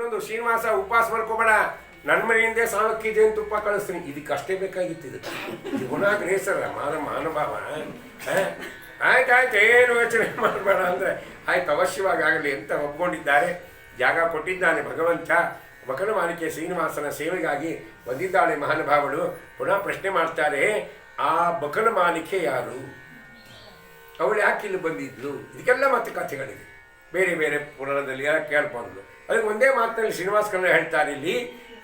ಇನ್ನೊಂದು ಶ್ರೀನಿವಾಸ ಉಪವಾಸ ಮಾಡ್ಕೋಬೇಡ, ನನ್ನ ಮನೆಯಿಂದೇ ಸಾವಕ್ಕಿ ಜೇನು ತುಪ್ಪ ಕಳಿಸ್ತೀನಿ. ಇದಕ್ಕಷ್ಟೇ ಬೇಕಾಗಿತ್ತು. ಇದು ಗುಣಾಗ್ರೇಸರ ಮಾನಭಾವ. ಆಯ್ತು ಏನು ಯೋಚನೆ ಮಾಡಬೇಡ ಅಂದರೆ ಆಯ್ತು, ಅವಶ್ಯವಾಗಿ ಆಗಲಿ ಅಂತ ಒಪ್ಕೊಂಡಿದ್ದಾರೆ. ಜಾಗ ಕೊಟ್ಟಿದ್ದಾನೆ ಭಗವಂತ. ಬಕಲಮಾಲಿಕೆ ಶ್ರೀನಿವಾಸನ ಸೇವೆಗಾಗಿ ಬಂದಿದ್ದಾಳೆ ಮಹಾನುಭಾವಳು. ಪುನಃ ಪ್ರಶ್ನೆ ಮಾಡ್ತಾರೆ, ಆ ಬಕಲಮಾಲಿಕೆ ಯಾರು, ಅವಳು ಯಾಕೆ ಇಲ್ಲಿ ಬಂದಿದ್ಲು? ಇದಕ್ಕೆಲ್ಲ ಮತ್ತೆ ಕಥೆಗಳಿದೆ, ಬೇರೆ ಬೇರೆ ಪುರಾಣದಲ್ಲಿ ಎಲ್ಲ ಕೇಳ್ಬೋದು. ಅದಕ್ಕೆ ಒಂದೇ ಮಾತಿನಲ್ಲಿ ಶ್ರೀನಿವಾಸ ಹೇಳ್ತಾರೆ, ಇಲ್ಲಿ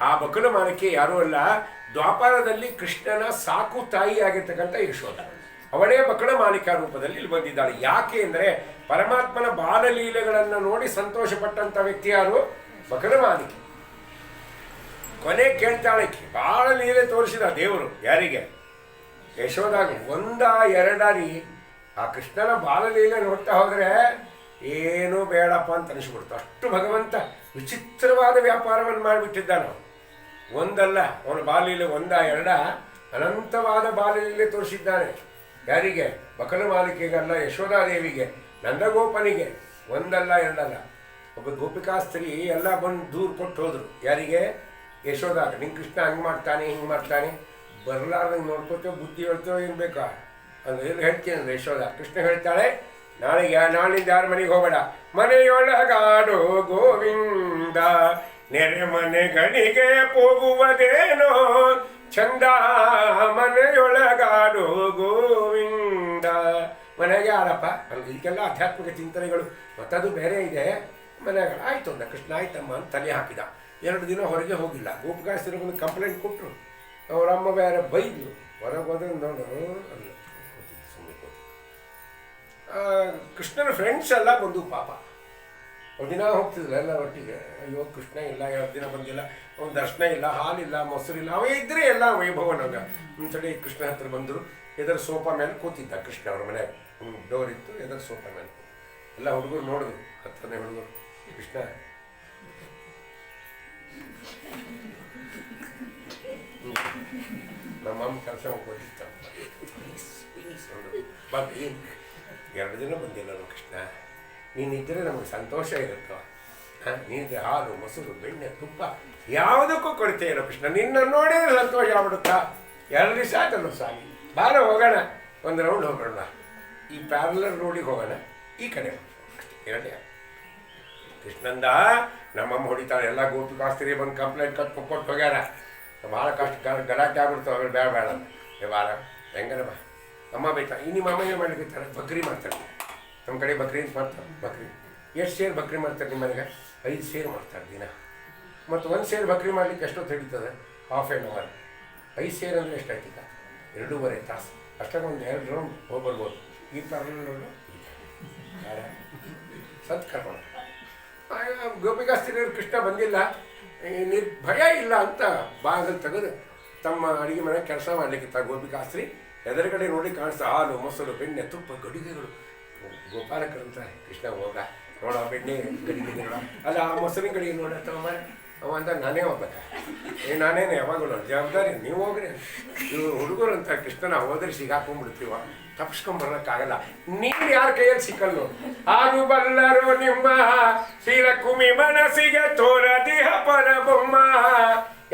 ಆ ಬಕಲಮಾಲಿಕೆ ಯಾರೂ ಅಲ್ಲ, ದ್ವಾಪಾರದಲ್ಲಿ ಕೃಷ್ಣನ ಸಾಕು ತಾಯಿ ಆಗಿರ್ತಕ್ಕಂಥ ಯಶೋಧ, ಅವಳೇ ಬಕಲಮಾಲಿಕಾ ರೂಪದಲ್ಲಿ ಇಲ್ಲಿ ಬಂದಿದ್ದಾಳೆ. ಯಾಕೆ ಅಂದರೆ ಪರಮಾತ್ಮನ ಬಾಲಲೀಲೆಗಳನ್ನು ನೋಡಿ ಸಂತೋಷಪಟ್ಟಂಥ ವ್ಯಕ್ತಿ ಯಾರು? ಬಕಲಮಾಲಿಕೆ. ಕೊನೆ ಕೇಳ್ತಾಳೆ, ಬಾಲಲೀಲೆ ತೋರಿಸಿದ ದೇವರು ಯಾರಿಗೆ? ಯಶೋದಾಗ. ಒಂದ ಎರಡರಿ ಆ ಕೃಷ್ಣನ ಬಾಲಲೀಲೆ ನೋಡ್ತಾ ಹೋದರೆ ಏನೂ ಬೇಡಪ್ಪ ಅಂತ ಅನಿಸ್ಬಿಡ್ತು. ಅಷ್ಟು ಭಗವಂತ ವಿಚಿತ್ರವಾದ ವ್ಯಾಪಾರವನ್ನು ಮಾಡಿಬಿಟ್ಟಿದ್ದಾನೆ. ಒಂದಲ್ಲ, ಅವನ ಬಾಲಲೀಲೆ ಒಂದ ಎರಡ ಅನಂತವಾದ ಬಾಲಲೀಲೆ ತೋರಿಸಿದ್ದಾನೆ. ಯಾರಿಗೆ? ಬಕಲಮಾಲಿಕೆಗಲ್ಲ, ಯಶೋಧಾದೇವಿಗೆ, ನಂದಗೋಪನಿಗೆ. ಒಂದಲ್ಲ ಎರಡಲ್ಲ. ಒಬ್ಬ ಗೋಪಿಕಾ ಸ್ತ್ರೀ ಎಲ್ಲ ಬಂದು ದೂರು ಕೊಟ್ಟು ಹೋದರು. ಯಾರಿಗೆ? ಯಶೋಧಾಗ. ನಿಂಗೆ ಕೃಷ್ಣ ಹಂಗೆ ಮಾಡ್ತಾನೆ ಹಿಂಗೆ ಮಾಡ್ತಾನೆ, ಬರಲಾರ್ದಂಗೆ ನೋಡ್ಕೋತೇವೆ, ಬುದ್ಧಿ ಹೇಳ್ತೇವೆ, ಏನು ಬೇಕಾ ಅಂದ್ರೆ ಏನು ಹೇಳ್ತೀನಿ ಅಂದರೆ ಯಶೋಧ. ಕೃಷ್ಣ ಹೇಳ್ತಾಳೆ, ನಾಳಿಂದ ಯಾರ ಮನೆಗೆ ಹೋಗಬೇಡ, ಮನೆಯೊಳಗಾಡೋ ಗೋವಿಂದ, ನೆರೆ ಮನೆಗಳಿಗೆ ಹೋಗುವುದೇನೋ ಚಂದ, ಮನೆಯೊಳಗಾಡೋ ಗೋವಿಂದ. ಮನೆಗೆ ಯಾರಪ್ಪ ಅಲ್ಲಿ? ಇದಕ್ಕೆಲ್ಲ ಆಧ್ಯಾತ್ಮಿಕ ಚಿಂತನೆಗಳು ಮತ್ತದು ಬೇರೆ ಇದೆ. ಮನೆಗಳು ಆಯಿತು ಅಂದ ಕೃಷ್ಣ. ಆಯ್ತಮ್ಮ ಅಂತ ತಲೆ ಹಾಕಿದ. 2 ದಿನ ಹೊರಗೆ ಹೋಗಿಲ್ಲ. ಗೋಪಿಕಾಸ್ತ್ರೀ ಬಂದು ಕಂಪ್ಲೇಂಟ್ ಕೊಟ್ಟರು. ಅವರಮ್ಮ ಬೇರೆ ಬೈದ್ಲು. ಹೊರಗೆ ಹೋದ್ರೆ ನೋಡು ಅಲ್ಲ, ಸುಮ್ಮನೆ ಕೃಷ್ಣನ ಫ್ರೆಂಡ್ಸ್ ಎಲ್ಲ ಬಂದು ಪಾಪ ಒಂದು ದಿನ ಹೋಗ್ತಿದ್ರು ಎಲ್ಲ ಒಟ್ಟಿಗೆ. ಅಯ್ಯೋ ಕೃಷ್ಣ ಇಲ್ಲ, 2 ದಿನ ಬಂದಿಲ್ಲ, ಅವ್ನ ದರ್ಶನ ಇಲ್ಲ, ಹಾಲಿಲ್ಲ, ಮೊಸರಿಲ್ಲ, ಅವೇ ಇದ್ದರೆ ಎಲ್ಲ ವೈಭವನಾಗ. ಒಂದ್ಸರಿ ಕೃಷ್ಣ ಹತ್ರ ಬಂದರು. ಎದರ ಸೋಫಾ ಮೇಲೆ ಕೂತಿದ್ದ ಕೃಷ್ಣ. ಅವ್ರ ಮನೆ ಡೋರ್ ಇತ್ತು, ಎದರ ಸೋಫಾ ಮೇಲೆ ಎಲ್ಲ ಹುಡುಗರು ನೋಡಿದ್ರು. ಹತ್ತನೇ ಹುಡುಗರು, ಕೃಷ್ಣ ನಮ್ಮಮ್ಮ ಕೆಲಸ ಹೋಗ್ಬೋದಿತ್ತ, ಬಾಕಿ 2 ದಿನ ಬಂದಿಲ್ಲ ನಾವು ಕೃಷ್ಣ, ನೀನಿದ್ದರೆ ನಮಗೆ ಸಂತೋಷ ಇರುತ್ತೋ. ನೀನಿದ್ರೆ ಹಾಲು, ಮೊಸರು, ಬೆಣ್ಣೆ, ತುಪ್ಪ ಯಾವುದಕ್ಕೂ ಕೊರತೆ ಇಲ್ಲ ಕೃಷ್ಣ, ನಿನ್ನ ನೋಡಿದ್ರೆ ಸಂತೋಷ ಆಗ್ಬಿಡುತ್ತಾ. 2 ದಿವಸ ಆಯ್ತಲ್ಲ ಸಾಗಿ, ಬಾರ ಹೋಗೋಣ, ಒಂದು ರೌಂಡ್ ಹೋಗೋಣ, ಈ ಪ್ಯಾರಲರ್ ರೋಡಿಗೆ ಹೋಗೋಣ, ಈ ಕಡೆ ಎರಡೇ. ಕೃಷ್ಣಂದ ನಮ್ಮಮ್ಮ ಹೊಡಿತಾಳೆ. ಎಲ್ಲ ಗೋಪಿಕಾಸ್ತ್ರೀ ಬಂದು ಕಂಪ್ಲೇಂಟ್ ಕೊಟ್ಟು ಹೋಗ್ಯಾರ. ಭಾಳ ಕಷ್ಟ ಗಲಾಟೆ ಆಗ್ಬಿಡ್ತಾವೆ. ಅವ್ರು ಬೇಡ ಬೇಡ ಬಾರ ಹೆಂಗಾರ ಬಾ. ಅಮ್ಮ ಬೈತಾ. ನಿಮ್ಮ ಅಮ್ಮ ಏನು ಮಾಡ್ಲಿಕ್ಕಿರ್ತಾರೆ? ಬಕ್ರಿ ಮಾಡ್ತಾರೆ. ನಮ್ಮ ಕಡೆ ಬಕ್ರಿ ಅಂತ ಮಾಡ್ತಾರೆ. ಬಕ್ರಿ ಎಷ್ಟು ಸೇರು ಬಕ್ರಿ ಮಾಡ್ತಾರೆ ನಿಮ್ಮ ಮನೆಗೆ? 5 ಸೇರು ಮಾಡ್ತಾರೆ ದಿನ. ಮತ್ತು 1 ಸೇರು ಬಕ್ರಿ ಮಾಡ್ಲಿಕ್ಕೆ ಎಷ್ಟೊತ್ತು ಹಿಡಿತದೆ? ½ ಆನ್ ಅವರ್. 5 ಸೇರು ಅಂದರೆ ಎಷ್ಟಾಯ್ತಿಲ್ಲ? 2.5 ತಾಸು. ಅಷ್ಟಾಗ ಒಂದು 2 ರೌಂಡ್ ಹೋಗ್ಬರ್ಬೋದು. ಈ ಪ್ಯಾರಲರ್ ಸತ್ಕರ್ಮ. ಗೋಪಿಕಾಸ್ತ್ರೀಯರು ಕೃಷ್ಣ ಬಂದಿಲ್ಲ, ಭಯ ಇಲ್ಲ ಅಂತ ಬಾಗಿಲು ತೆಗೆದು ತಮ್ಮ ಅಡುಗೆ ಮನೆ ಕೆಲಸ ಮಾಡಲಿಕ್ಕಿತ್ತ ಗೋಪಿಕಾಸ್ತ್ರೀ. ಎದುರುಗಡೆ ನೋಡಿ ಕಾಣಿಸ್ತಾ ಹಾಲು, ಮೊಸರು, ಬೆಣ್ಣೆ, ತುಪ್ಪ, ಗಡಿಗೆಗಳು. ಗೋಪಾಲಕರಂತಾರೆ, ಕೃಷ್ಣ ಹೋಗ ನೋಡ ಬೆಣ್ಣೆ ಗಡಿಗೆ ನೋಡ, ಅಲ್ಲ ಆ ಮೊಸರಿನ ಗಡಿಗೆ ನೋಡತ್ತವ ಅವ ಅಂತ. ನಾನೇ ಹೋಗ್ಬೇಕ? ನಾನೇನು ಯಾವಾಗಲೂ ಜವಾಬ್ದಾರಿ, ನೀವು ಹೋಗ್ರಿ. ಇವರು ಹುಡುಗರು ಅಂತ ಕೃಷ್ಣನ ಹೋದ್ರೆ ಸಿಗಾಕೊಂಡ್ಬಿಡ್ತೀವ, ತಪ್ಪಿಸ್ಕೊಂಡ್ಬರೋಕ್ಕಾಗಲ್ಲ. ನೀನು ಯಾರ ಕೈಯಲ್ಲಿ ಸಿಕ್ಕಲ್ಲ. ಆರು ಬಲ್ಲರು ನಿಮ್ಮ ಶ್ರೀಲಕುಮಿ ಮನಸ್ಸಿಗೆ ತೋರದಿಹ ಪರಬೊಮ್ಮ.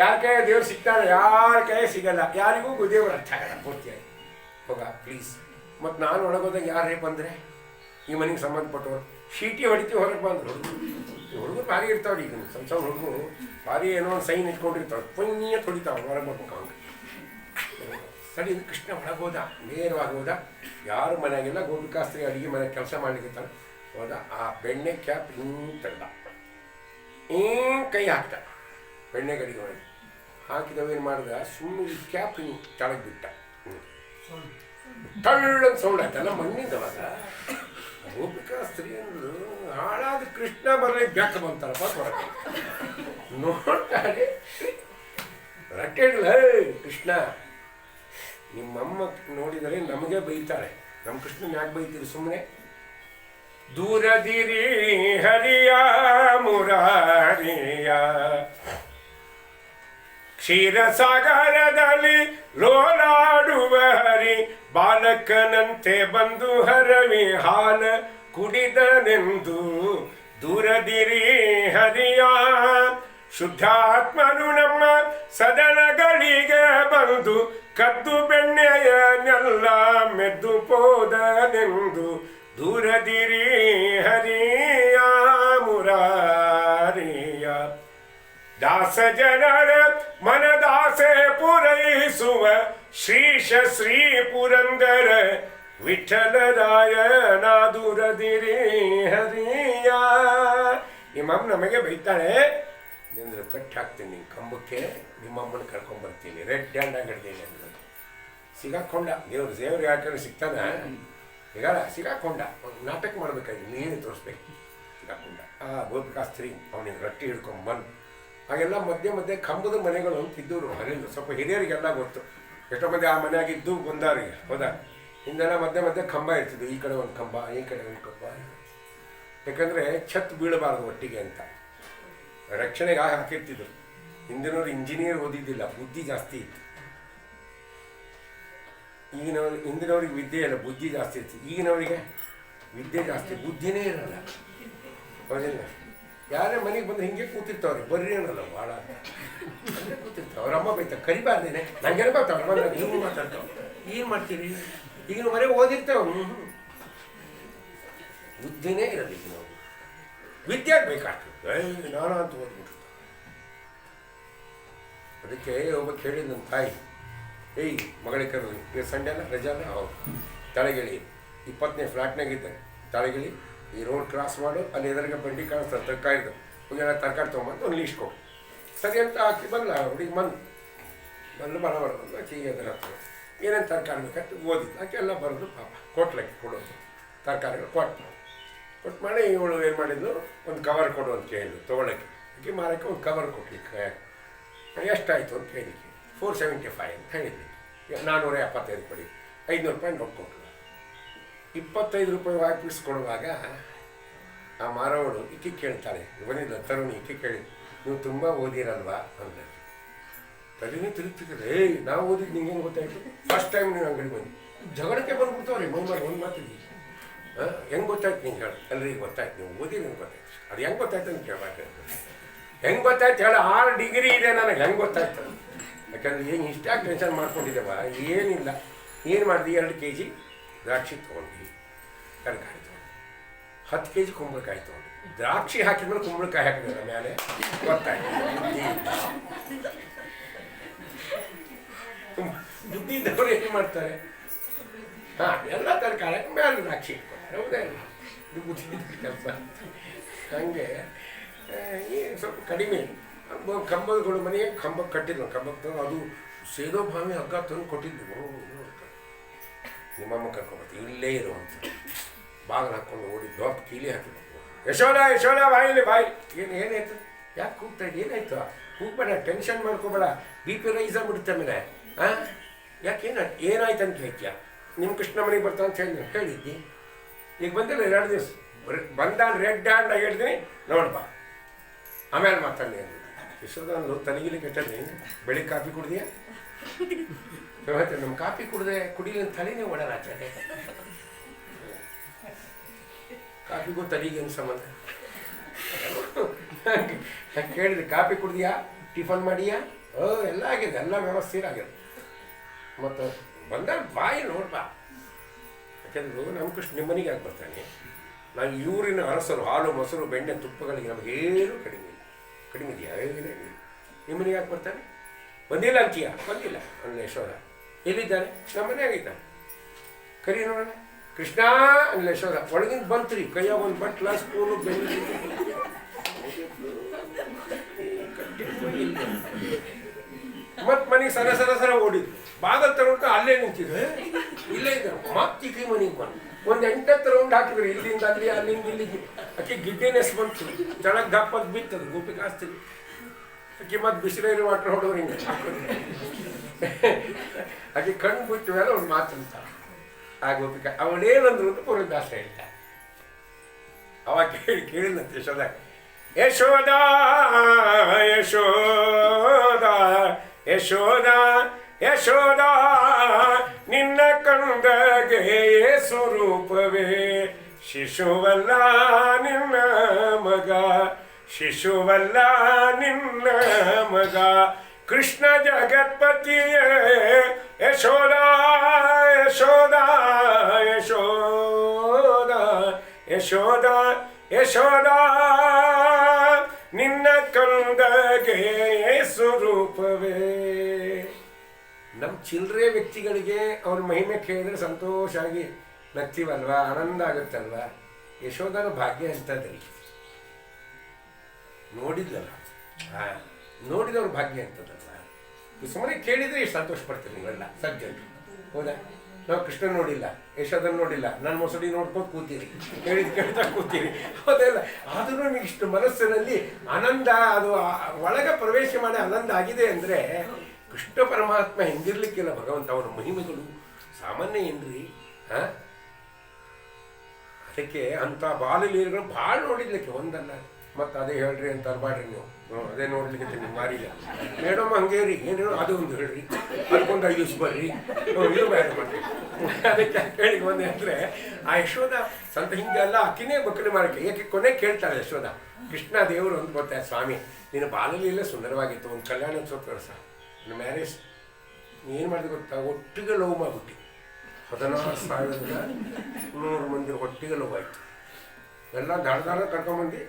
ಯಾರ ಕೈ ದೇವ್ರು ಸಿಗ್ತಾರೆ, ಯಾರ ಕೈ ಸಿಗಲ್ಲ. ಯಾರಿಗೂ ದೇವ್ರು ಅರ್ಥ ಆಗಲ್ಲ ಪೂರ್ತಿಯಾಗಿ. ಹೋಗ ಪ್ಲೀಸ್. ಮತ್ತು ನಾನು ಒಳಗೋದಾಗ ಯಾರೇ ಬಂದರೆ ಈ ಮನೆಗೆ ಸಂಬಂಧಪಟ್ಟವರು ಶೀಟಿ ಹೊಡಿತೀವಿ, ಹೊರಗೆ ಬಂದರು. ಹುಡುಗರು ಭಾರಿ ಇರ್ತಾವ್ರಿ. ಈಗ ಸಣ್ಣ ಸಣ್ಣ ಹುಡುಗರು ಭಾರಿ ಏನೋ ಒಂದು ಸೈನ್ ಇಟ್ಕೊಂಡಿರ್ತಾವೆ, ಪುಣ್ಯ ತೊಡಿತಾವೆ, ಹೊರಗೆ ಬರ್ಬೇಕು ಅವ್ನು. ಸರಿ, ಕೃಷ್ಣ ಒಳಗೋದ, ನೇರವಾಗಿ ಹೋದ. ಯಾರು ಮನೆಯಾಗಿಲ್ಲ. ಗೋಪಿಕಾಸ್ತ್ರೀ ಅಡುಗೆ ಮನೆ ಕೆಲಸ ಮಾಡ್ಲಿಕ್ಕೆ ಹೋದ. ಆ ಬೆಣ್ಣೆ ಕ್ಯಾಪ್ ಹಿಂಗೆ ತೆಗ್ದ, ಕೈ ಹಾಕ್ತ ಬೆಣ್ಣೆ ಗಡಿಗೆ ಒಳಗೆ ಹಾಕಿದವೇನು ಮಾಡಿದ, ಸುಮ್ಮನೆ ಕ್ಯಾಪ್ ಹಿಂಗೆ ಕೆಳಗೆ ಬಿಟ್ಟ. ಟಳ್ಳಂತ ಸೌಂಡ್ ಆಯ್ತಲ್ಲ ಮಣ್ಣಿಂದವಾಗ. ಗೋಪಿಕಾಸ್ತ್ರೀ ಅಂದ್ರು ಹಾಳಾದ ಕೃಷ್ಣ ಬರಲಿ ಬೆಕ್ಕ ಬಂತಾರಪ್ಪ ಹೊರಗೆ. ನೋಡ್ತಾರೆ ರಟ್ಟೆಡ್ಲ, ಕೃಷ್ಣ ನಿಮ್ಮಮ್ಮ ನೋಡಿದರೆ ನಮಗೆ ಬೈತಾಳೆ. ನಮ್ಮ ಕೃಷ್ಣನ ಯಾಕೆ ಬೈತೀರಿ ಸುಮ್ಮನೆ? ದೂರದಿರಿ ಹರಿಯ ಮುರಾರಿಯ, ಕ್ಷೀರಸಾಗರದಲ್ಲಿ ಲೋಲಾಡುವ ಹರಿ, ಬಾಲಕನಂತೆ ಬಂದು ಹರವಿ ಹಾಲ ಕುಡಿದನೆಂದು. ದೂರದಿರಿ ಹರಿಯ ಶುದ್ಧಾತ್ಮನು ನಮ್ಮ ಸದನಗಳಿಗೆ ಬಂದು ಕದ್ದು ಬೆಣ್ಣೆಯನ್ನೆಲ್ಲ ಮೆದ್ದು ಪೋದನೆಂದು ದೂರದಿರಿ ಹರಿಯ ಮುರಾರಿಯ. ದಾಸ ಜನರ ಮನದಾಸೆ ಪೂರೈಸುವ ಶ್ರೀಶ ಶ್ರೀ ಪುರಂದರ ವಿಠಲರಾಯನ ದೂರದಿರಿ ಹರಿಯ. ನಿಮ್ಮಮ್ಮ ನಮಗೆ ಬೈತಾಳೆ, ನಿಂದ್ರೆ ಕಟ್ಟಿ ಹಾಕ್ತೀನಿ ನಿನ್ನ ಕಂಬಕ್ಕೆ, ನಿಮ್ಮಮ್ಮನ ಕರ್ಕೊಂಡ್ಬರ್ತೀನಿ, ರೆಡ್ ಹ್ಯಾಂಡ್ ಆಗಿಡ್ತೀನಿ ಅಂದ್ರೆ ಸಿಗಾಕೊಂಡ. ದೇವ್ರು ಯಾಕಂದ್ರೆ ಸಿಗ್ತಾನ, ಈಗಲ್ಲ ಸಿಗಾಕೊಂಡ. ನಾಟಕ ಮಾಡ್ಬೇಕಾಗಿ ನೀನು ತೋರಿಸ್ಬೇಕು. ಸಿಗಾಕೊಂಡ ಗೋಪಿಕಾಸ್ತ್ರಿ ಅವನಿಗೆ ರೊಟ್ಟಿ ಹಿಡ್ಕೊಂಡ್ಬಂದು ಹಾಗೆಲ್ಲ ಮಧ್ಯೆ ಕಂಬದ ಮನೆಗಳು ಅಂತಿದ್ದವರು. ಅಲ್ಲಿಂದ ಸ್ವಲ್ಪ ಹಿರಿಯರಿಗೆಲ್ಲ ಗೊತ್ತು, ಎಷ್ಟೋ ಮಂದಿ ಆ ಮನೆಯಾಗಿದ್ದು ಬಂದವರಿಗೆ. ಹೌದಾ, ಹಿಂದೆಲ್ಲ ಮಧ್ಯೆ ಕಂಬ ಇರ್ತಿದ್ವು, ಈ ಕಡೆ ಒಂದು ಕಂಬ ಈ ಕಡೆ ಒಂದು ಕಂಬ. ಯಾಕಂದರೆ ಛತ್ ಬೀಳಬಾರ್ದು ಒಟ್ಟಿಗೆ ಅಂತ ರಕ್ಷಣೆಗೆ ಹಾಕಿರ್ತಿದ್ರು. ಹಿಂದಿನವ್ರು ಇಂಜಿನಿಯರ್ ಓದಿದ್ದಿಲ್ಲ, ಬುದ್ಧಿ ಜಾಸ್ತಿ ಇತ್ತು. ಹಿಂದಿನವ್ರಿಗೆ ವಿದ್ಯೆ ಇಲ್ಲ, ಬುದ್ಧಿ ಜಾಸ್ತಿ ಇತ್ತು. ಈಗಿನವರಿಗೆ ವಿದ್ಯೆ ಜಾಸ್ತಿ, ಬುದ್ಧಿನೇ ಇರಲ್ಲ. ಹೌದಿಲ್ಲ, ಯಾರೇ ಮನೆಗೆ ಬಂದು ಹಿಂಗೆ ಕೂತಿರ್ತಾವ್ರಿ, ಬರ್ರಿ ಅನ್ನಲ್ಲ, ಭಾಳ ಹಂಗೆ ಕೂತಿರ್ತಾವೆ. ಅವ್ರ ಅಮ್ಮ ಬೈತಾವೆ, ಕರಿಬಾರ್ದೇನೆ ನಂಗೆ ಬರ್ತಾವೆ, ಬಂದಾಗ ನೀವು ಮಾತಾಡ್ತಾವೆ. ಏನು ಮಾಡ್ತೀರಿ? ಈಗಿನ ಮನೆಗೆ ಓದಿರ್ತಾವೆ, ಬುದ್ಧಿನೇ ಇರಲ್ಲ. ಈಗ ನಾವು ವಿದ್ಯೆ ಬೇಕಾಗ್ತದೆ, ನಾನು ಅಂತ ಓದ್ಬಿಟ್ಟು. ಅದಕ್ಕೆ ಒಬ್ಬ ಕೇಳಿದ ನನ್ನ ತಾಯಿ, ಏಯ್ ಮಗಳಿಗೆ ಕರೆದು, ಈಗ ಸಂಡೆ ಅಲ್ಲ, ರಜೆ ಅಲ್ಲ, ಹೌದು, ತಲೆಗಿಳಿ 20ನೇ ಫ್ಲ್ಯಾಟ್ನಾಗಿದ್ದೆ, ತಲೆಗಿಳಿ ಈ ರೋಡ್ ಕ್ರಾಸ್ ಮಾಡು, ಅಲ್ಲಿ ಎದುರಿಗೆ ಬಂಡಿ ಕಾಣಿಸ್ತದೆ ತರಕಾರಿದು, ಒಂದೆಲ್ಲ ತರಕಾರಿ ತೊಗೊಂಬಂದು ಒಂದು ಲೀಸ್ಟ್ ಕೊಡು. ಸರಿ ಅಂತ ಹಾಕಿ ಬಂದ ಹುಡುಗಿ ಬಂದು ಬರ ಆಕೆ ಈಗ ಅದರ ಹತ್ರ ಏನೇನು ತರಕಾರಿ ಬೇಕಂತ ಓದಿದ್ದು, ಆಕೆ ಎಲ್ಲ ಬರೋದು ಪಾಪ ಕೊಟ್ಲಕ್ಕೆ ಕೊಡೋದು ತರಕಾರಿಗಳು ಕೊಟ್ಟು ಮಾಡಿ ಇವಳು ಏನು ಮಾಡಿದ್ಲು, ಒಂದು ಕವರ್ ಕೊಡು ಅಂತ ಕೇಳಿದ್ಲು ತೊಗೊಳಕ್ಕೆ. ಆಕೆ ಮಾರಕ್ಕೆ ಒಂದು ಕವರ್ ಕೊಡ್ಲಿಕ್ಕೆ ಎಷ್ಟಾಯಿತು ಅಂತ ಕೇಳಿದ್ವಿ. 475 ಅಂತ ಹೇಳಿದ್ವಿ. 475 ಕೊಡಿ, 500 ರೂಪಾಯಿ ನೋಟ್ ಕೊಟ್ಟರು. 25 ರೂಪಾಯಿ ವಾಪಸ್ ಕೊಡುವಾಗ ಆ ಮಾರವಳು ಈಕೆ ಕೇಳ್ತಾಳೆ, ಇವನಿಲ್ಲ ತರುಣಿ, ಈಕೆ ಕೇಳಿ, ನೀವು ತುಂಬ ಓದಿರಲ್ವಾ ಅಂದರೆ ತಲೆನೇ ತಿರುಗ್ತಿದ್ದಾರೆ. ಏಯ್ ನಾವು ಓದಿದ್ದು ನಿಂಗೆ ಹೆಂಗೆ ಗೊತ್ತಾಯಿತು? ಫಸ್ಟ್ ಟೈಮ್ ನೀವು ಅಂಗಡಿ ಬಂದು ಜಗಳಕ್ಕೆ ಬಂದ್ಬಿಡ್ತಾವ್ರಿ ಮೈಮಾರಿ ಒಂದು ಮಾತಿಗೆ. ಹೆಂಗೆ ಗೊತ್ತಾಯ್ತು ನಿಂಗೆ ಹೇಳಿ? ಎಲ್ರಿಗೆ ಗೊತ್ತಾಯ್ತು, ನೀವು ಓದಿರಿ ನಿಮ್ಗೆ ಗೊತ್ತಾಯ್ತು. ಅದು ಹೆಂಗೆ ಗೊತ್ತಾಯ್ತು ಅಂತ ಕೇಳಕ್ಕೆ, ಹೆಂಗೆ ಗೊತ್ತಾಯ್ತು ಹೇಳ? 6 ಡಿಗ್ರಿ ಇದೆ ನನಗೆ, ಹೆಂಗೆ ಗೊತ್ತಾಯ್ತು? ಯಾಕಂದ್ರೆ ಏನು ಇಷ್ಟಾಗಿ ಟೆನ್ಷನ್ ಮಾಡ್ಕೊಂಡಿದ್ದೇವ? ಏನಿಲ್ಲ, ಏನು ಮಾಡಿದೆ, 2 kg ದ್ರಾಕ್ಷಿ ತೊಗೊಂಡು, ತರಕಾರಿ ತೊಗೊಂಡು, 10 kg ಕುಂಬಳಕಾಯಿ ತೊಗೊಂಡು, ದ್ರಾಕ್ಷಿ ಹಾಕಿದ್ಮೇಲೆ ಕುಂಬಳಕಾಯಿ ಹಾಕಿದ್ರೆ ಮೇಲೆ ಗೊತ್ತಾಯ್ತು. ಬುದ್ಧಿ ಇದ್ದವ್ರು ಏನು ಮಾಡ್ತಾರೆ? ಹಾಂ, ಎಲ್ಲ ತರಕಾರಿ ಮೇಲೆ ದ್ರಾಕ್ಷಿ ಇಟ್ಕೊತಾರೆ. ಹೌದೇ? ಇದು ಬುದ್ಧಿ ಕೆಲಸ. ಹಾಗೆ ಸ್ವಲ್ಪ ಕಡಿಮೆ ಕಂಬಗಳು ಮನೆಗೆ ಕಂಬಕ್ಕೆ ಕಟ್ಟಿದ್ವು, ಕಂಬಕ್ಕೆ ಅದು ಸೇದೋ ಭಾವಿ ಹಗ್ಗ ತಂದು ಕೊಟ್ಟಿದ್ದು. ನಿಮ್ಮಮ್ಮ ಕರ್ಕೊಂಡ್ಬರ್ತೀವಿ, ಇಲ್ಲೇ ಇರುವಂಥ ಬಾಗಿಲು ಹಾಕ್ಕೊಂಡು ಓಡಿ ದೊಡ್ಡ ಕೀಲಿ ಹಾಕಿದ್ರು. ಯಶೋಧ ಬಾಯಿಲಿ ಬಾಯಿ, ಏನಾಯ್ತು? ಯಾಕೆ ಕೂಗ್ತಾ ಇದ್ದು? ಏನಾಯ್ತು? ಕೂಗ್ಬೇಡ, ಟೆನ್ಷನ್ ಮಾಡ್ಕೋಬೇಡ, BP ರೈಸ್ ಆಗ್ಬಿಡುತ್ತೆ ಆಮೇಲೆ. ಹಾಂ, ಯಾಕೆ ಏನಾಯ್ತು ಅಂತ ಹೇಳ್ತೀಯ? ನಿಮ್ಮ ಕೃಷ್ಣ ಮನೆಗೆ ಬರ್ತಾ ಅಂತ ಹೇಳಿದ್ದಿ. ಈಗ ಬಂದಿಲ್ಲ 2 ದಿವಸ ಬಂದಾಗ ರೆಡ್ ಹ್ಯಾಂಡ್ ಹೇಳಿದ್ನಿ, ನೋಡ್ಬಾ ಆಮೇಲೆ ಮಾತಾಡಿ. ಯಶೋಧನದು ತಲೆಗಿಲಿ ಕೆಟ್ಟದ್ರಿ, ಬೆಳಿಗ್ಗೆ ಕಾಫಿ ಕುಡ್ದಿಯಾ? ನಮ್ಮ ಕಾಫಿ ಕುಡಿಲಿ ತಲೆನೇ ಓಡಾಡ್ತದೆ. ಕಾಫಿಗೂ ತಲೆಗೇನು ಸಂಬಂಧ? ಕೇಳಿದ್ರೆ ಕಾಫಿ ಕುಡ್ದಿಯಾ, ಟಿಫನ್ ಮಾಡಿಯಾ? ಎಲ್ಲ ಆಗಿದೆ, ಎಲ್ಲ ವ್ಯವಸ್ಥೆ ಆಗಿದೆ. ಮತ್ತು ಬಂದಾಗ ಬಾಯಿ ನೋಡ್ಬಾ. ಯಾಕೆಂದ್ರೆ ನಮ್ಮ ಕೃಷ್ಣ ನಿಮ್ಮ ಮನೆಗೆ ಯಾಕೆ ಬರ್ತಾನೆ? ನಾವು ಊರಿನ ಅರಸರು, ಹಾಲು ಮೊಸರು ಬೆಣ್ಣೆ ತುಪ್ಪಗಳಿಗೆ ನಮಗೇನು ಕಡಿಮೆ ಇದೆಯಾ? ನಿಮ್ಮ ಮನೆಗೆ ಯಾಕೆ ಬರ್ತಾನೆ? ಬಂದಿಲ್ಲ ಅಂತೀಯ? ಬಂದಿಲ್ಲ ಅಲ್ಲ ಯಶೋಧ. ಎಲ್ಲಿದ್ದಾನೆ? ನಮ್ಮ ಮನೆಯಾಗಿದ್ದಾನೆ. ಕರಿ ನೋಡೋಣ. ಕೃಷ್ಣ ಅಲ್ಲ ಯಶೋಧ. ಒಳಗಿಂದ ಬಂತ್ರಿ, ಕೈಯಾಗ ಒಂದು ಬಟ್ಲ ಸ್ಪೂನು ಬೆಣ್ಣೆ ಮತ್ ಮನೆಗೆ ಸರ ಓಡಿದ್ರು. ಬಾಗಲ್ ತಗೊಂಡು ಅಲ್ಲೇ ನಿಂತಿದ್ರು, ಇಲ್ಲೇ ಇದ್ರು. ಮತ್ತಿಗೆ ಮನೆಗೆ ಬಂದು ಒಂದು 8 ರೌಂಡ್ ಹಾಕಿದ್ರು, ಇಲ್ಲಿಂದ ಅಲ್ಲಿ, ಅಲ್ಲಿಂದ ಇಲ್ಲಿಗೆ. ಆಕೆ ಗಿಡ್ಡೆನೆಸ್ ಬಂತು, ಕೆಳಗೆ ದಪ್ಪದ ಬಿತ್ತದು ಗೋಪಿಕಾಸ್ತಿ. ಆಕೆ ಮತ್ತೆ ಬಿಸಿಲೇರಿ ವಾಟ್ರ್ ಹೊಡೋರು ಹಿಂಗೆ ಆಕೆ ಕಣ್ಣು ಬಿಟ್ಟು ಮೇಲೆ ಒಂದು ಮಾತಂತ ಆ ಗೋಪಿಕಾ. ಅವಳೇನಂದ್ರು ಅಂತ ಪುರಂದಾಸ ಹೇಳ್ತಾರೆ. ಅವಾಗ ಕೇಳಿದಂತೆ ಯಶೋಧ, ಯಶೋಧ ಯಶೋಧ ಯಶೋಧ ಯಶೋಧ ನಿನ್ನ ಕಂದಗೆ ಸ್ವರೂಪವೇ ಶಿಶುವಲ್ಲ ನಿನ್ನ ಮಗ ಶಿಶುವಲ್ಲ ನಿನ್ನ ಮಗ ಕೃಷ್ಣ ಜಗತ್ಪತಿಯ ಯಶೋದ ಯಶೋದ ಯಶೋದ ಯಶೋದ ಯಶೋದ ನಿನ್ನ ಕಂದಗೆ ಸ್ವರೂಪವೇ. ನಮ್ಮ ಚಿಲ್ಲರೆ ವ್ಯಕ್ತಿಗಳಿಗೆ ಅವ್ರ ಮಹಿಮೆ ಕೇಳಿದ್ರೆ ಸಂತೋಷ ಆಗಿ ನಗ್ತೀವಲ್ವಾ, ಆನಂದ ಆಗುತ್ತಲ್ವಾ. ಯಶೋಧನ ಭಾಗ್ಯ ಅಂತದ್ರಿ, ನೋಡಿದ್ಲಲ್ಲ, ನೋಡಿದವ್ರ ಭಾಗ್ಯ ಅಂತದಲ್ಲ. ಸುಮ್ಮನೆ ಕೇಳಿದ್ರೆ ಎಷ್ಟು ಸಂತೋಷ ಪಡ್ತೀರಿ ನೀವೆಲ್ಲ ಸಜ್ಜನರು, ಹೌದಾ? ನಾವು ಕೃಷ್ಣ ನೋಡಿಲ್ಲ, ಯಶೋಧನ ನೋಡಿಲ್ಲ, ನನ್ನ ಮೊಸಡಿ ನೋಡ್ಕೊಂಡು ಕೂತೀರಿ, ಕೇಳ್ತಾ ಕೂತೀರಿ, ಹೌದಲ್ಲ? ಆದರೂ ನಿಮಗೆ ಇಷ್ಟು ಮನಸ್ಸಿನಲ್ಲಿ ಆನಂದ, ಅದು ಒಳಗೆ ಪ್ರವೇಶ ಮಾಡಿ ಆನಂದ ಆಗಿದೆ ಅಂದರೆ ಕೃಷ್ಣ ಪರಮಾತ್ಮ ಹೆಂಗಿರ್ಲಿಕ್ಕಿಲ್ಲ ಭಗವಂತ. ಅವರ ಮಹಿಮೆಗಳು ಸಾಮಾನ್ಯ ಏನ್ರಿ. ಅದಕ್ಕೆ ಅಂಥ ಬಾಲಲೀಲೆಗಳು ಭಾಳ ನೋಡಿದ್ಲಿಕ್ಕೆ ಒಂದಲ್ಲ. ಮತ್ತು ಅದೇ ಹೇಳ್ರಿ ಅಂತ ಅನ್ಬಾಡ್ರಿ ನೀವು, ಅದೇ ನೋಡ್ಲಿಕ್ಕೆ ನಿಮ್ಗೆ ಮಾರಿಲ್ಲ ಮೇಡಮ್ ಹಂಗೆ ರೀ, ಏನು ಅದು ಒಂದು ಹೇಳ್ರಿ, ಅದಕ್ಕೊಂದು 5 ದಿವಸ ಬರ್ರಿ, ಇದು ಬೇರೆ ಮಾಡ್ರಿ. ಅದಕ್ಕೆ ಹೇಳಿ ಬಂದೆ ಅಂದರೆ ಆ ಯಶೋಧ ಸಂತ ಹಿಂಗೆಲ್ಲ ಅಕ್ಕಿನೇ ಬಕ್ಕಲು ಮಾರಕ್ಕೆ ಯಾಕೆ ಕೊನೆ ಕೇಳ್ತಾಳೆ ಯಶೋಧ. ಕೃಷ್ಣ ದೇವರು ಅಂತ ಗೊತ್ತಾಯ್ತು, ಸ್ವಾಮಿ ನಿನ್ನ ಬಾಲಲೀಲೆ ಸುಂದರವಾಗಿತ್ತು, ಒಂದು ಕಲ್ಯಾಣೋತ್ಸವ ವರ್ಷ ನನ್ನ ಮ್ಯಾರೇಜ್ ಏನು ಮಾಡಿದೆ ಗೊತ್ತಾ, ಒಟ್ಟಿಗೆ ಲವ್ ಮಾಡಿಬಿಟ್ಟು 16,100 ಮಂದಿ ಒಟ್ಟಿಗೆ ಲವ್ ಆಯಿತು. ಎಲ್ಲ ದಾಳ ಕರ್ಕೊಂಬಂದು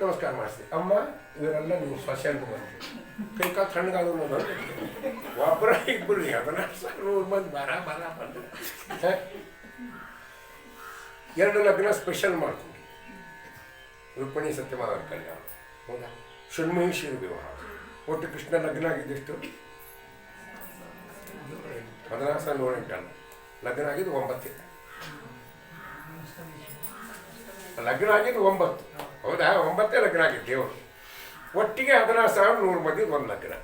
ನಮಸ್ಕಾರ ಮಾಡಿಸ್ದೆ. ಅಮ್ಮ ಇವರೆಲ್ಲ ನೀವು ಸೊಸೆ ಅಂತ ಬಂದ್ರಿ, ಕೈ ಕಾಲು ತಣ್ಣಗಾದ ಒಬ್ಬರ ಇಬ್ಬರು 16,100 ಮಂದಿ ಬರ ಬಂದು 2 ಲಗ್ನ ಸ್ಪೆಷಲ್ ಮಾಡ್ಕೊಂಡು ರುಕ್ಮಿಣಿ ಸತ್ಯಭಾಮ ಕಲ್ಯಾಣ, ಹೌದಾ? ಷಣ್ಮಹಿಷಿಯರ ವಿವಾಹ. ಒಟ್ಟು ಕೃಷ್ಣ ಲಗ್ನ ಆಗಿದ್ದೆಷ್ಟು? 16,108 ಲಗ್ನ ಆಗಿದ್ದು 9. ಲಗ್ನ ಆಗಿದ್ದು 9, ಹೌದಾ? 9 ಲಗ್ನ ಆಗಿದ್ದು ದೇವರು. ಒಟ್ಟಿಗೆ 16,100 ಮಂದಿ ಒಂದು ಲಗ್ನ.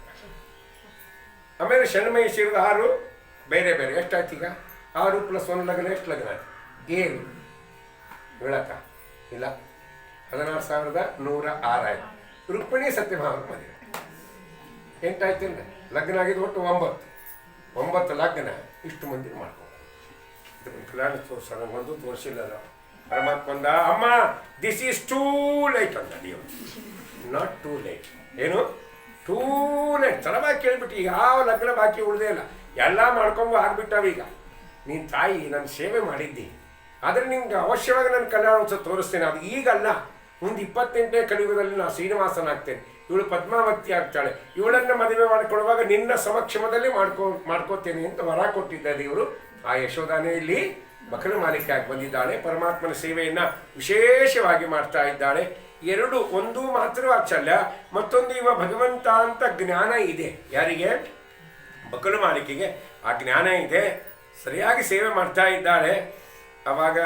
ಆಮೇಲೆ ಷಣ್ಮಹಿಷಿಯರದ 6 ಬೇರೆ ಬೇರೆ. ಎಷ್ಟಾಯ್ತು ಈಗ? 6 + 1 ಲಗ್ನ ಎಷ್ಟು ಲಗ್ನ ಆಯ್ತು? 7 ಹೇಳಕ್ಕ ಇಲ್ಲ, 16,106 ಆಯ್ತು. ರುಕ್ಮಿಣಿ ಸತ್ಯಭಾಮ ಮದುವೆ 8 ಆಯ್ತಿಲ್ಲ? ಲಗ್ನ ಆಗಿದ್ದು ಒಟ್ಟು 9 ಲಗ್ನ. ಇಷ್ಟು ಮಂದಿ ಮಾಡ್ಕೊಂಡು ಕಲ್ಯಾಣ ತೋರಿಸೋಣ, ಒಂದು ತೋರಿಸಿಲ್ಲ ಪರಮಾತ್ಮಂದ. ಅಮ್ಮ ದಿಸ್ ಈಸ್ ಟೂ ಲೈಟ್ ಅಂತ, ನೀವು ನಾಟ್ ಟೂ ಲೈಟ್. ಏನು ಟೂ ಲೈಟ್? ತಡವಾಗಿ ಕೇಳಿಬಿಟ್ಟು ಈಗ ಯಾವ ಲಗ್ನ ಬಾಕಿ ಉಳಿದೇ ಇಲ್ಲ, ಎಲ್ಲ ಮಾಡ್ಕೊಂಡು ಆಗ್ಬಿಟ್ಟಾವೀಗ. ನೀನು ತಾಯಿ ನನ್ನ ಸೇವೆ ಮಾಡಿದ್ದಿ, ಆದರೆ ನಿಮ್ಗೆ ಅವಶ್ಯವಾಗಿ ನನ್ನ ಕಲ್ಯಾಣೋತ್ಸವ ತೋರಿಸ್ತೇನೆ. ಅದು ಈಗಲ್ಲ, ಮುಂದೆ 28ನೇ ಕಲಿಯುಗದಲ್ಲಿ ನಾನು ಶ್ರೀನಿವಾಸನಾಗ್ತೇನೆ, ಇವಳು ಪದ್ಮಾವತಿ ಆಗ್ತಾಳೆ. ಇವಳನ್ನು ಮದುವೆ ಮಾಡಿಕೊಳ್ಳುವಾಗ ನಿನ್ನ ಸಮಕ್ಷಮದಲ್ಲಿ ಮಾಡ್ಕೋತೇನೆ ಅಂತ ವರ ಕೊಟ್ಟಿದ್ದ ದೇವರು. ಆ ಯಶೋಧನೆ ಇಲ್ಲಿ ಮಕರ ಮಾಲಿಕೆ ಆಗಿ ಬಂದಿದ್ದಾಳೆ. ಪರಮಾತ್ಮನ ಸೇವೆಯನ್ನು ವಿಶೇಷವಾಗಿ ಮಾಡ್ತಾ ಇದ್ದಾಳೆ. 2, ಒಂದು ಮಾತ್ರ ವಾತ್ಸಲ್ಯ, ಮತ್ತೊಂದು ಇವ ಭಗವಂತ ಅಂತ ಜ್ಞಾನ ಇದೆ. ಯಾರಿಗೆ? ಬಕಲು ಮಾಲಿಕೆಗೆ ಆ ಜ್ಞಾನ ಇದೆ. ಸರಿಯಾಗಿ ಸೇವೆ ಮಾಡ್ತಾ ಇದ್ದಾಳೆ. ಆವಾಗ